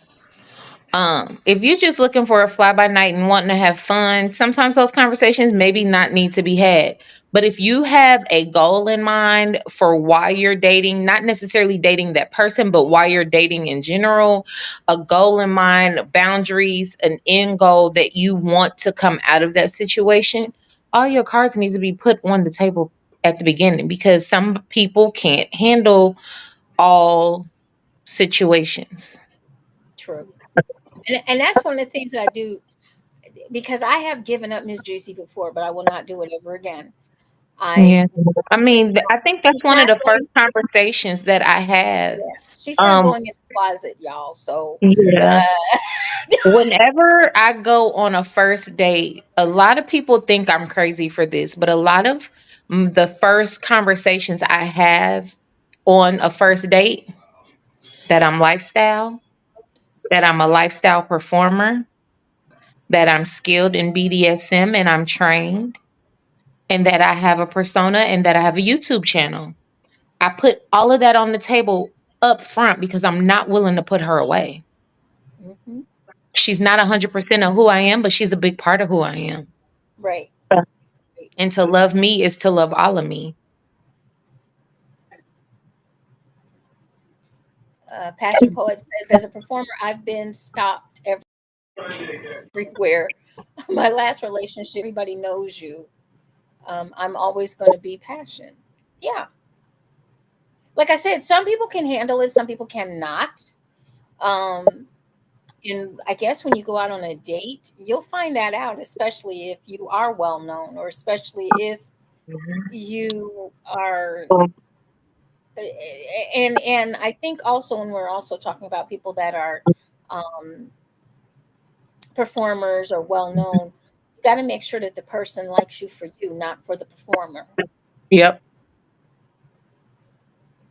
If you're just looking for a fly by night and wanting to have fun, sometimes those conversations maybe not need to be had. But if you have a goal in mind for why you're dating, not necessarily dating that person, but why you're dating in general, a goal in mind, boundaries, an end goal that you want to come out of that situation, all your cards needs to be put on the table at the beginning because some people can't handle all situations. True. And that's one of the things that I do, because I have given up Miss Juicy before, but I will not do it ever again. I Yeah. I she's mean, not I think that's she's one of not the first going conversations that I have. yeah, she's not Um, going in the closet, y'all. So yeah. uh Whenever I go on a first date, a lot of people think I'm crazy for this, but a lot of the first conversations I have on a first date that I'm lifestyle, that I'm a lifestyle performer, that I'm skilled in BDSM and I'm trained, and that I have a persona and that I have a YouTube channel. I put all of that on the table up front because I'm not willing to put her away. mhm, She's not 100% of who I am, but she's a big part of who I am. right. And to love me is to love all of me. Passion Poet says, as a performer, I've been stopped everywhere. My last relationship, everybody knows you. I'm always going to be passion. Yeah. Like I said, some people can handle it, some people cannot. Um, and I guess when you go out on a date, you'll find that out, especially if you are well known, or especially if you are. And I think also when we're also talking about people that are um, performers or well known, you got to make sure that the person likes you for you, not for the performer. Yep.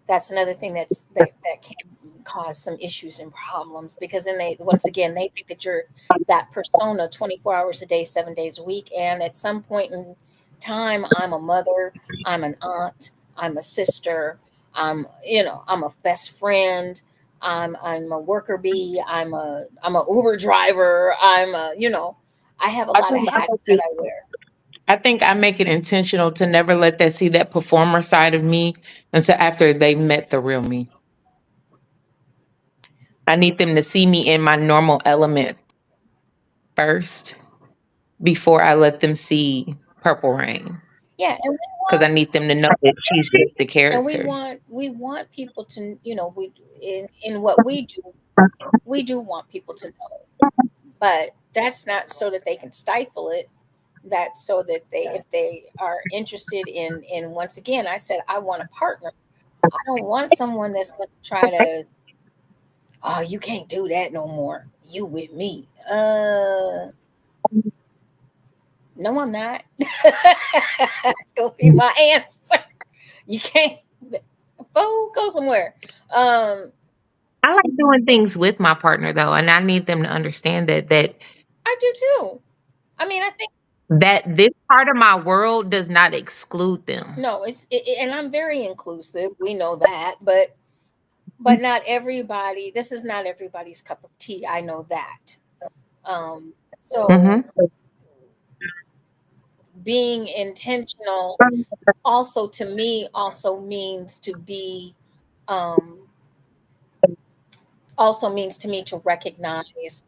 That's another thing that can cause some issues and problems, because then they once again they think that you're that persona 24 hours a day, 7 days a week, and at some point in time, I'm a mother, I'm an aunt, I'm a sister, I'm a best friend, I'm a worker bee, I'm a Uber driver, I have a I lot of think I hats make that it I wear. I think I make it intentional to never let that see that performer side of me until after they've met the real me. I need them to see me in my normal element first before I let them see Purple Rain. Yeah, Because I need them to know that she's just the and we character. want we want people to, we in what we do, we do want people to know, but that's not so that they can stifle it. that so that they, if they are interested in, once again, I said I want a partner. I don't want someone that's going to try to, oh, you can't do that no more, you with me. No, I'm not. That's gonna be my answer. You can't, go somewhere. um I like doing things with my partner though, and I need them to understand I do too. I mean, I think, that this part of my world does not exclude them. no, and I'm very inclusive, we know that, but not everybody, this is not everybody's cup of tea, I know that. So Mhm. being intentional also, to me, also means to be, um also means to me to recognize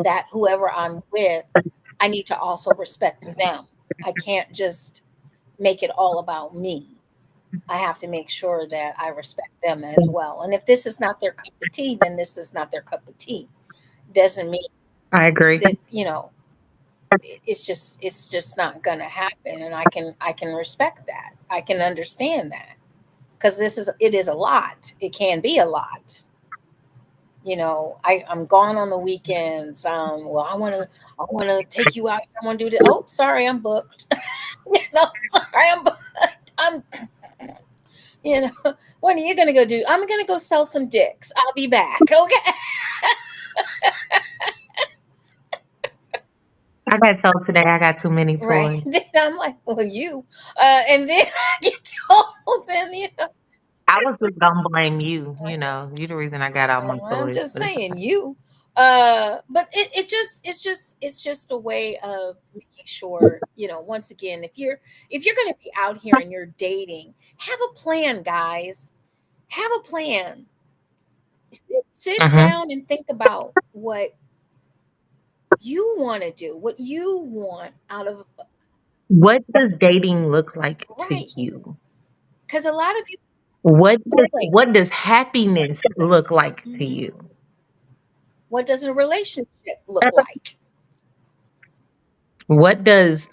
that whoever I'm with, I need to also respect them. I can't just make it all about me. I have to make sure that I respect them as well. And if this is not their cup of tea, then this is not their cup of tea. Doesn't mean I agree. that, it's just not gonna happen. And I can respect that. I can understand that. Because it is a lot. It can be a lot. I'm gone on the weekends. Well, I wanna take you out. I wanna do this. Oh, sorry, I'm booked. Sorry, I'm booked. I'm what are you gonna go do? I'm gonna go sell some dicks. I'll be back. Okay. I got told today I got too many Right. toys. Then I'm like, well, you. And then I get told, then I was just gonna blame you. You know, you the reason I got all my I'm toys, just but it's saying okay. you. But it's just a way of making sure, once again, if you're gonna be out here and you're dating, have a plan, guys. Have a plan. Sit Mhm. down and think about what you want to do, what you want out of, What does dating look like to right. you? Because a lot of people, like, What does happiness look like to mhm, you? what does a relationship look like? What does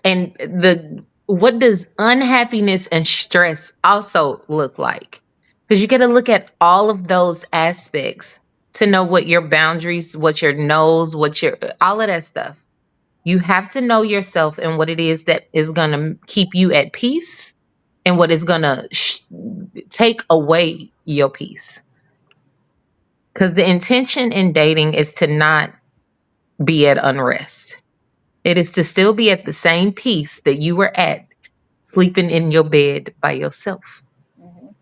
unhappiness and stress also look like? Because you got to look at all of those aspects to know what your boundaries, what your knows, what your all of that stuff. You have to know yourself and what it is that is going to keep you at peace and what is going to take away your peace. Because the intention in dating is to not be at unrest. It is to still be at the same peace that you were at sleeping in your bed by yourself. Mhm.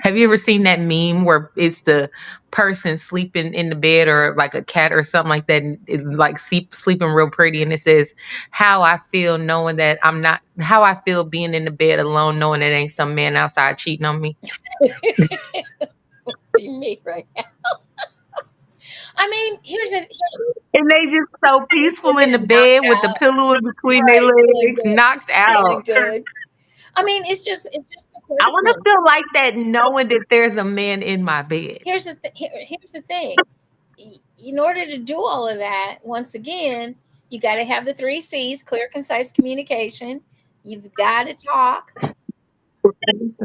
Have you ever seen that meme where it's the person sleeping in the bed or like a cat or something like that, and it's like sleeping real pretty, and it says, "How I feel knowing that I'm not, how I feel being in the bed alone, knowing that ain't some man outside cheating on me." Be me, right? I mean, And they just so peaceful and in the then knocked bed with the out, pillow in between their right? Feeling legs, good, knocked feeling out. good. I mean, it's just a I want to question. feel like that knowing that there's a man in my bed. Here's the thing. In order to do all of that, once again, you got to have the three C's: clear, concise communication. You've got to talk.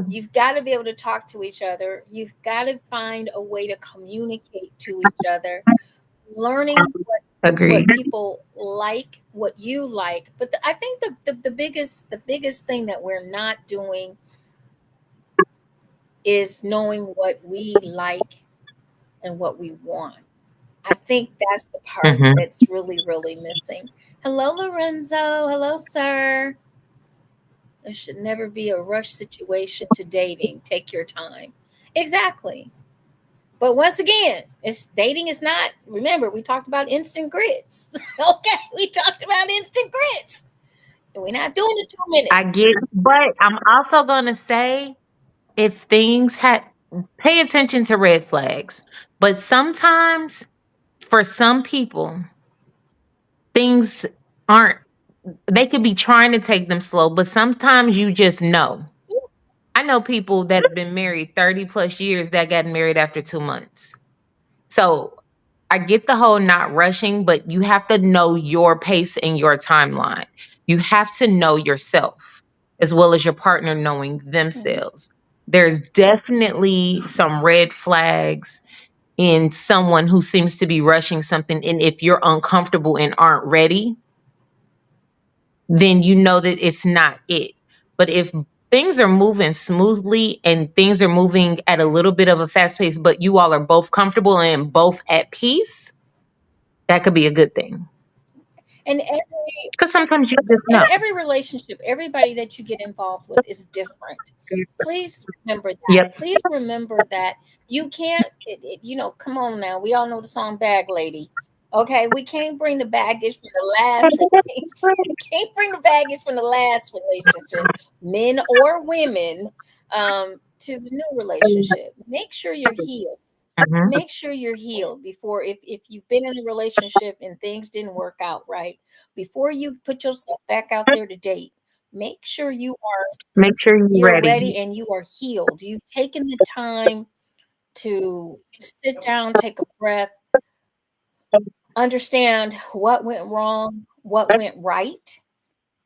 You've got to be able to talk to each other. You've got to find a way to communicate to each other, learning what Agreed. people like, what you like. But I think the biggest thing that we're not doing is knowing what we like and what we want. I think that's the part Mhm. that's really, really missing. Hello, Lorenzo. Hello, sir. There should never be a rush situation to dating. Take your time. Exactly. But once again, it's dating is not. Remember, we talked about instant grits. Okay, we talked about instant grits, and we're not doing the 2 minutes. I get, but I'm also gonna say if things had pay attention to red flags. But sometimes for some people, things aren't they could be trying to take them slow, but sometimes you just know. I know people that have been married 30 plus years that got married after 2 months. So I get the whole not rushing, but you have to know your pace and your timeline. You have to know yourself as well as your partner knowing Mhm. themselves. There's definitely some red flags in someone who seems to be rushing something. And if you're uncomfortable and aren't ready, then you know that it's not it. But if things are moving smoothly and things are moving at a little bit of a fast pace, but you all are both comfortable and both at peace, that could be a good thing. And every Because sometimes you just and know. every relationship, everybody that you get involved with is different. Please remember that. Yep. Please remember that you can't, come on now. We all know the song Bag Lady. Okay, we can't bring the baggage from the last relationship. We can't bring the baggage from the last relationship, men or women, to the new relationship. Make sure you're healed. Mhm. Make sure you're healed before, if you've been in a relationship and things didn't work out right, before you put yourself back out there to date, make sure Make sure you're you're ready. ready and you are healed. You've taken the time to sit down, take a breath, understand what went wrong, what went right,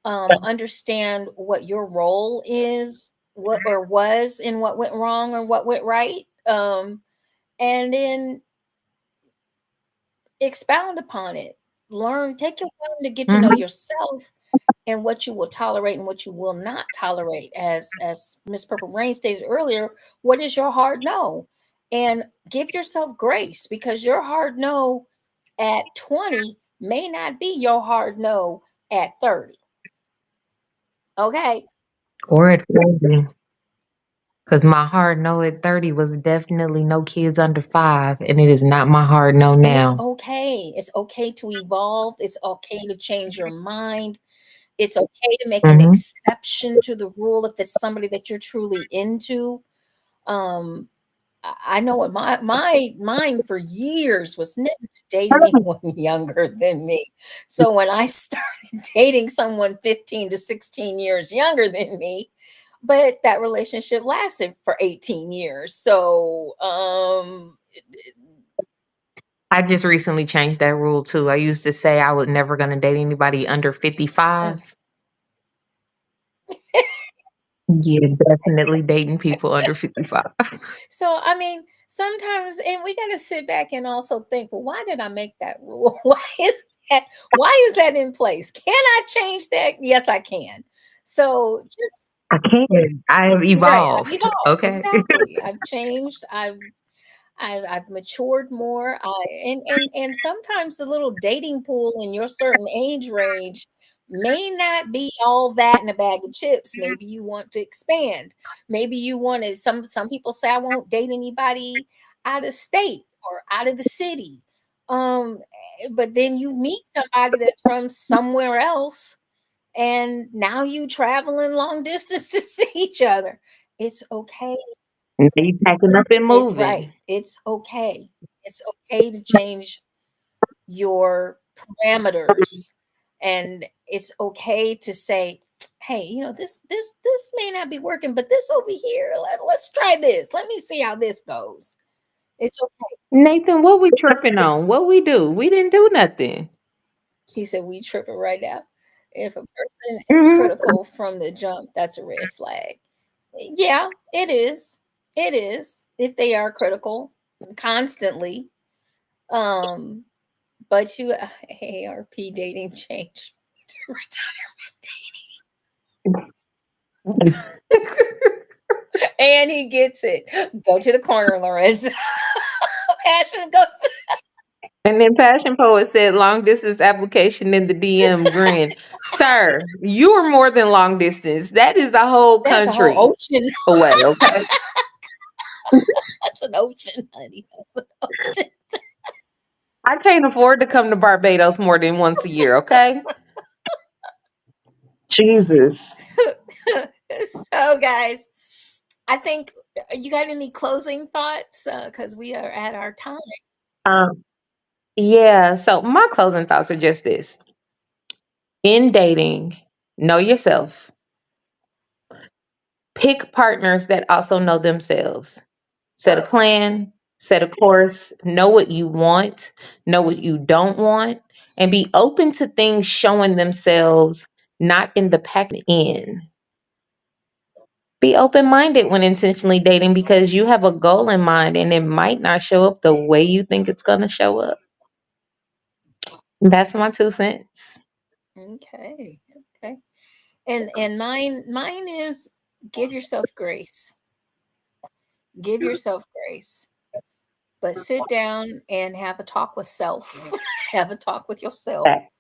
understand what your role is, what or was in what went wrong or what went right, and then expound upon it. Learn, take your time to get to know Mhm. yourself and what you will tolerate and what you will not tolerate. As Miss Purple Rain stated earlier, what is your hard no? And give yourself grace, because your hard no at 20 may not be your hard no at 30. Okay. Or at 40. Because my hard no at 30 was definitely no kids under 5. And it is not my hard no And it's now. okay. It's okay to evolve. It's okay to change your mind. It's okay to make an Hmm. exception to the rule if it's somebody that you're truly into. Um, I know what my mine for years was never to date anyone younger than me. So when I started dating someone 15 to 16 years younger than me, but that relationship lasted for 18 years. So I just recently changed that rule too. I used to say I was never going to date anybody under uh, 55. Yeah, definitely dating people under 55. so I mean, sometimes, and we got to sit back and also think, well, why did I make that rule? Why is that in place? Can I change that? Yes, I can. So just I can. I have right, I've evolved. evolved. Okay. Exactly. I've changed. I've matured more. And sometimes the little dating pool in your certain age range may not be all that in a bag of chips. Maybe you want to expand. Maybe you want to. Some people say I won't date anybody out of state or out of the city. But then you meet somebody that's from somewhere else, and now you traveling long distance to see each other. It's okay. Now you packing up and Right. moving. It's okay. It's okay to change your parameters. And it's okay to say, hey, this may not be working, but this over here, let's try this. Let me see how this goes. It's okay. Nathan, what we tripping on? What we do? We didn't do nothing. He said we tripping right now. If a person is Hmm. critical from the jump, that's a red flag. Yeah, it is. It is. If they are critical constantly. Um, But you AARP dating change to retire. And he gets it. Go to the corner, Lorenz. Passion goes. And then Passion Poet said long distance application in the DM grin. Sir, you are more than long distance. That is a whole That's a whole country ocean. away, okay? That's an ocean, honey. That's an ocean. I can't afford to come to Barbados more than once a year, okay? Jesus. So, guys, I think you got any closing thoughts? Because we are at our time. Um, yeah, so my closing thoughts are just this. In dating, know yourself. Pick partners that also know themselves. Set a plan, set a course, know what you want, know what you don't want, and be open to things showing themselves not in the pack in. Be open minded when intentionally dating because you have a goal in mind and it might not show up the way you think it's going to show up. That's my 2 cents. Okay. Okay. And mine is give yourself grace. Give yourself grace. But sit down and have a talk with self. Have a talk with yourself Fact.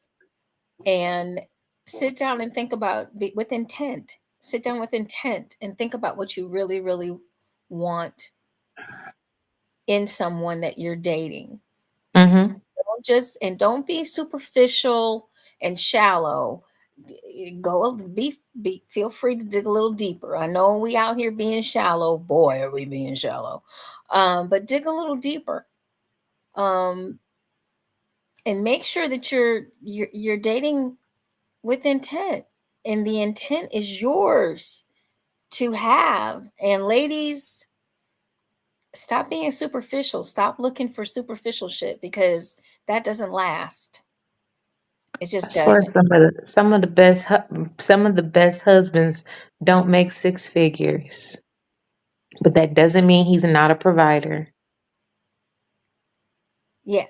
and sit down and think about with intent. Sit down with intent and think about what you really, really want in someone that you're dating. Mm-hmm. Don't be superficial and shallow. Go be feel free to dig a little deeper. I know we out here being shallow. Boy, are we being shallow. But dig a little deeper. Um, and make sure that you're dating with intent, and the intent is yours to have. And ladies, stop being superficial. Stop looking for superficial shit because that doesn't last. It I just swear doesn't. some of the best husbands don't make 6 figures, but that doesn't mean he's not a provider. Yeah.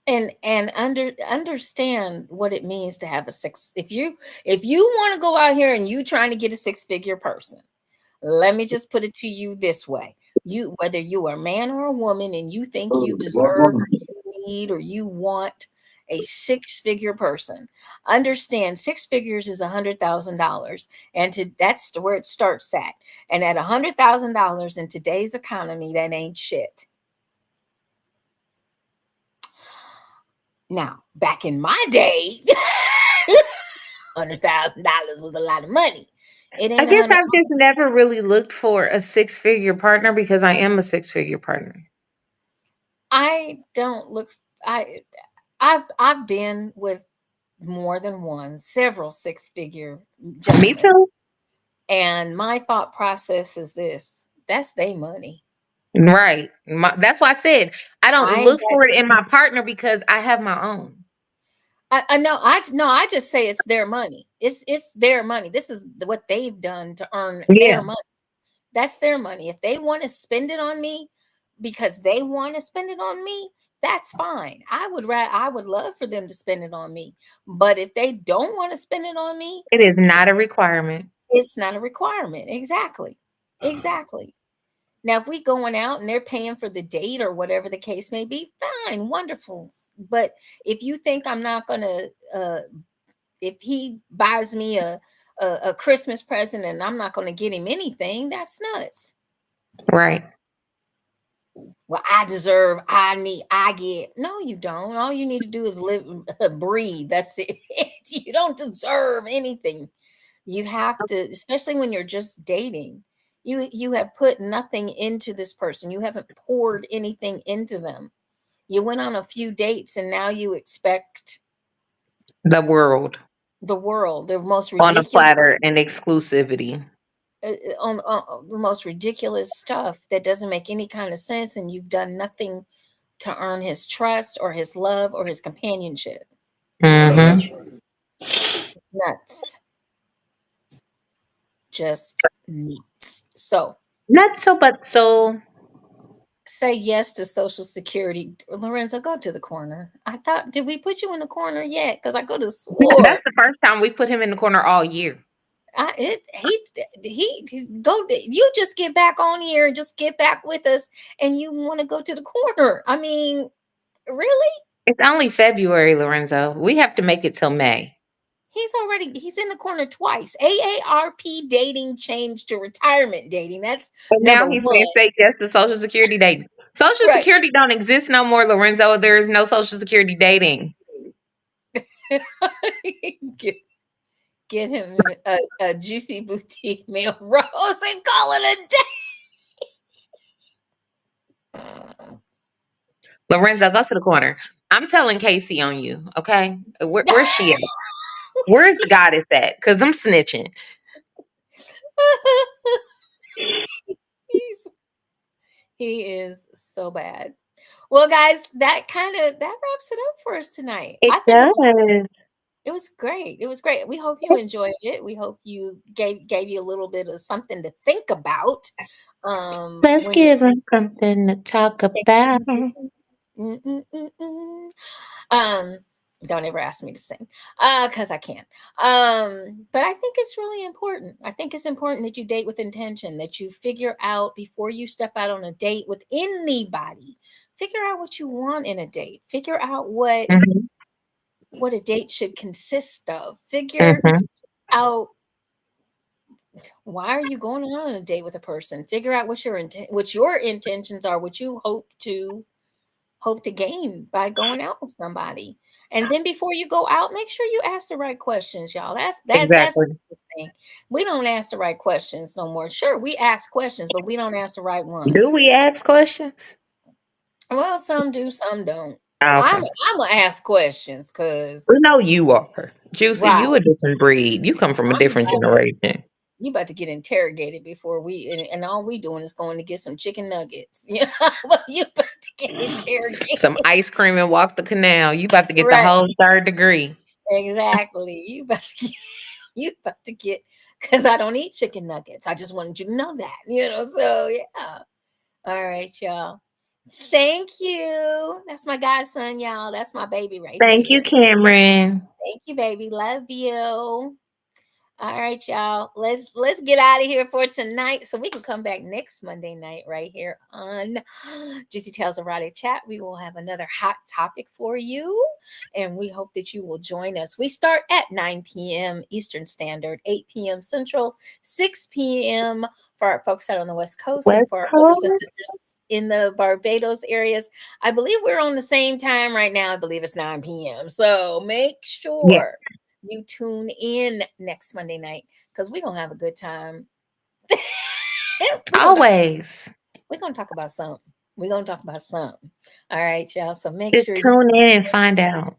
And understand what it means to have a six. If you want to go out here and you trying to get a six-figure person, let me just put it to you this way. You, whether you are a man or a woman, and you think you deserve or you need or you want a six-figure person, understand 6 figures is $100,000. And that's where it starts at. And at $100,000 in today's economy, that ain't shit. Now, back in my day, $100,000 was a lot of money. It I ain't a guess hundred. I've just never really looked for a 6 figure partner because I am a 6 figure partner. I don't look. I I've been with more than one, several six-figure Me gentlemen, too. and my thought process is this: that's their money. Right. That's why I said I don't I ain't look got. for it in my partner because I have my own. I know. I no. I just say it's their money. It's their money. This is what they've done to earn Yeah. their money. That's their money. If they want to spend it on me because they want to spend it on me, that's fine. I would love for them to spend it on me. But if they don't want to spend it on me, It is not a requirement. it's not a requirement. Exactly. Exactly. Now, if we going out and they're paying for the date or whatever the case may be, fine, wonderful. But if you think I'm not gonna, if he buys me a Christmas present and I'm not gonna get him anything, that's nuts. Right. Well, I deserve, I need, I get. No, you don't. All you need to do is live, breathe. That's it. You don't deserve anything. You have to, especially when you're just dating. You have put nothing into this person. You haven't poured anything into them. You went on a few dates and now you expect The world the world, the most on a platter ridiculous, and exclusivity. on the most ridiculous stuff that doesn't make any kind of sense, and you've done nothing to earn his trust or his love or his companionship. Mm-hmm. Nuts. Just nuts. So Not so, but so. say yes to Social Security. Lorenzo, go to the corner. I thought, did we put you in the corner yet? Because I could have swore. That's the first time we put him in the corner all year. He's go. You just get back on here and just get back with us, and you want to go to the corner. I mean, really? It's only February, Lorenzo. We have to make it till May. He's in the corner twice. AARP dating changed to retirement dating. That's And now number he's one. saying say yes to Social Security dating. Social Right. Security don't exist no more, Lorenzo. There is no Social Security dating. get, get him a juicy boutique meal rose and call it a Lorenzo, go to the corner. I'm telling Casey on you, okay? day. Where's she at? Where's the goddess at? Because I'm snitching. he's, He is so bad. Well, guys, that wraps it up for us tonight. It I think does. it was great. It was great. We hope you enjoyed it. We hope you gave you a little bit of something to think about. Let's When give them something to talk about. Mm, mm, mm, mm. Um, don't ever ask me to sing, because I can't. But I think it's really important. I think it's important that you date with intention, that you figure out before you step out on a date with anybody, figure out what you want in a date. Figure out Mhm, what a date should consist of. Figure mhm. out why are you going on a date with a person. Figure out what your intentions are, what you hope to gain by going out with somebody. And then before you go out, make sure you ask the right questions, y'all. That's Exactly. the thing. We don't ask the right questions no more. Sure, we ask questions, but we don't ask the right Do ones. we ask questions? Well, some do, some don't. I'm Okay. I'm gonna ask questions We because know you are. Juicy, right, you a different breed. You come from a I'm different about generation. you about to get interrogated before and all we doing is going to get some chicken nuggets. You know, well, you about to get interrogated. Some ice cream and walk the canal. You about to get the Right. whole third degree. Exactly. You about to get because I don't eat chicken nuggets. I just wanted you to know that, So yeah. All right, y'all. Thank you. That's my godson, y'all. That's my baby right Thank there. you, Cameron. Thank you, baby. Love you. All right, y'all. Let's get out of here for tonight so we can come back next Monday night right here on Juicy Tales Erotic Chat. We will have another hot topic for you, and we hope that you will join us. We start at 9 p.m. Eastern Standard, 8 p.m. Central, 6 p.m. for our folks out on the West Coast, and West for our brothers and Coast. sisters in the Barbados areas. I believe we're on the same time right now. I believe it's 9 p.m. So make Yeah, sure you tune in next Monday night because we're gonna have a good time. we're gonna talk always. we're gonna talk about something. We're gonna talk about something. All right, y'all. So make Just sure you tune in and find out.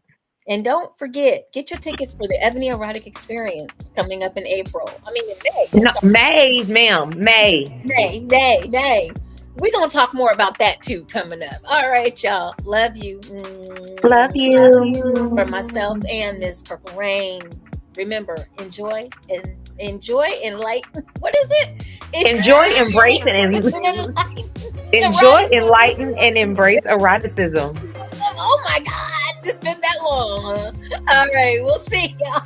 and don't forget, get your tickets for the Ebony Erotic Experience coming up in April. I mean in May. I'm No, sorry. May, ma'am, May. May. We're gonna talk more about that too coming up. All right, y'all. Love you. Love For you. myself and Miss Purple Rain. Remember, enjoy, enlighten. What is it? Enjoy, embrace, and Enlighten enjoy, eroticism. enlighten, and embrace eroticism. Oh my God, it's been that long. Huh? All right, we'll see y'all.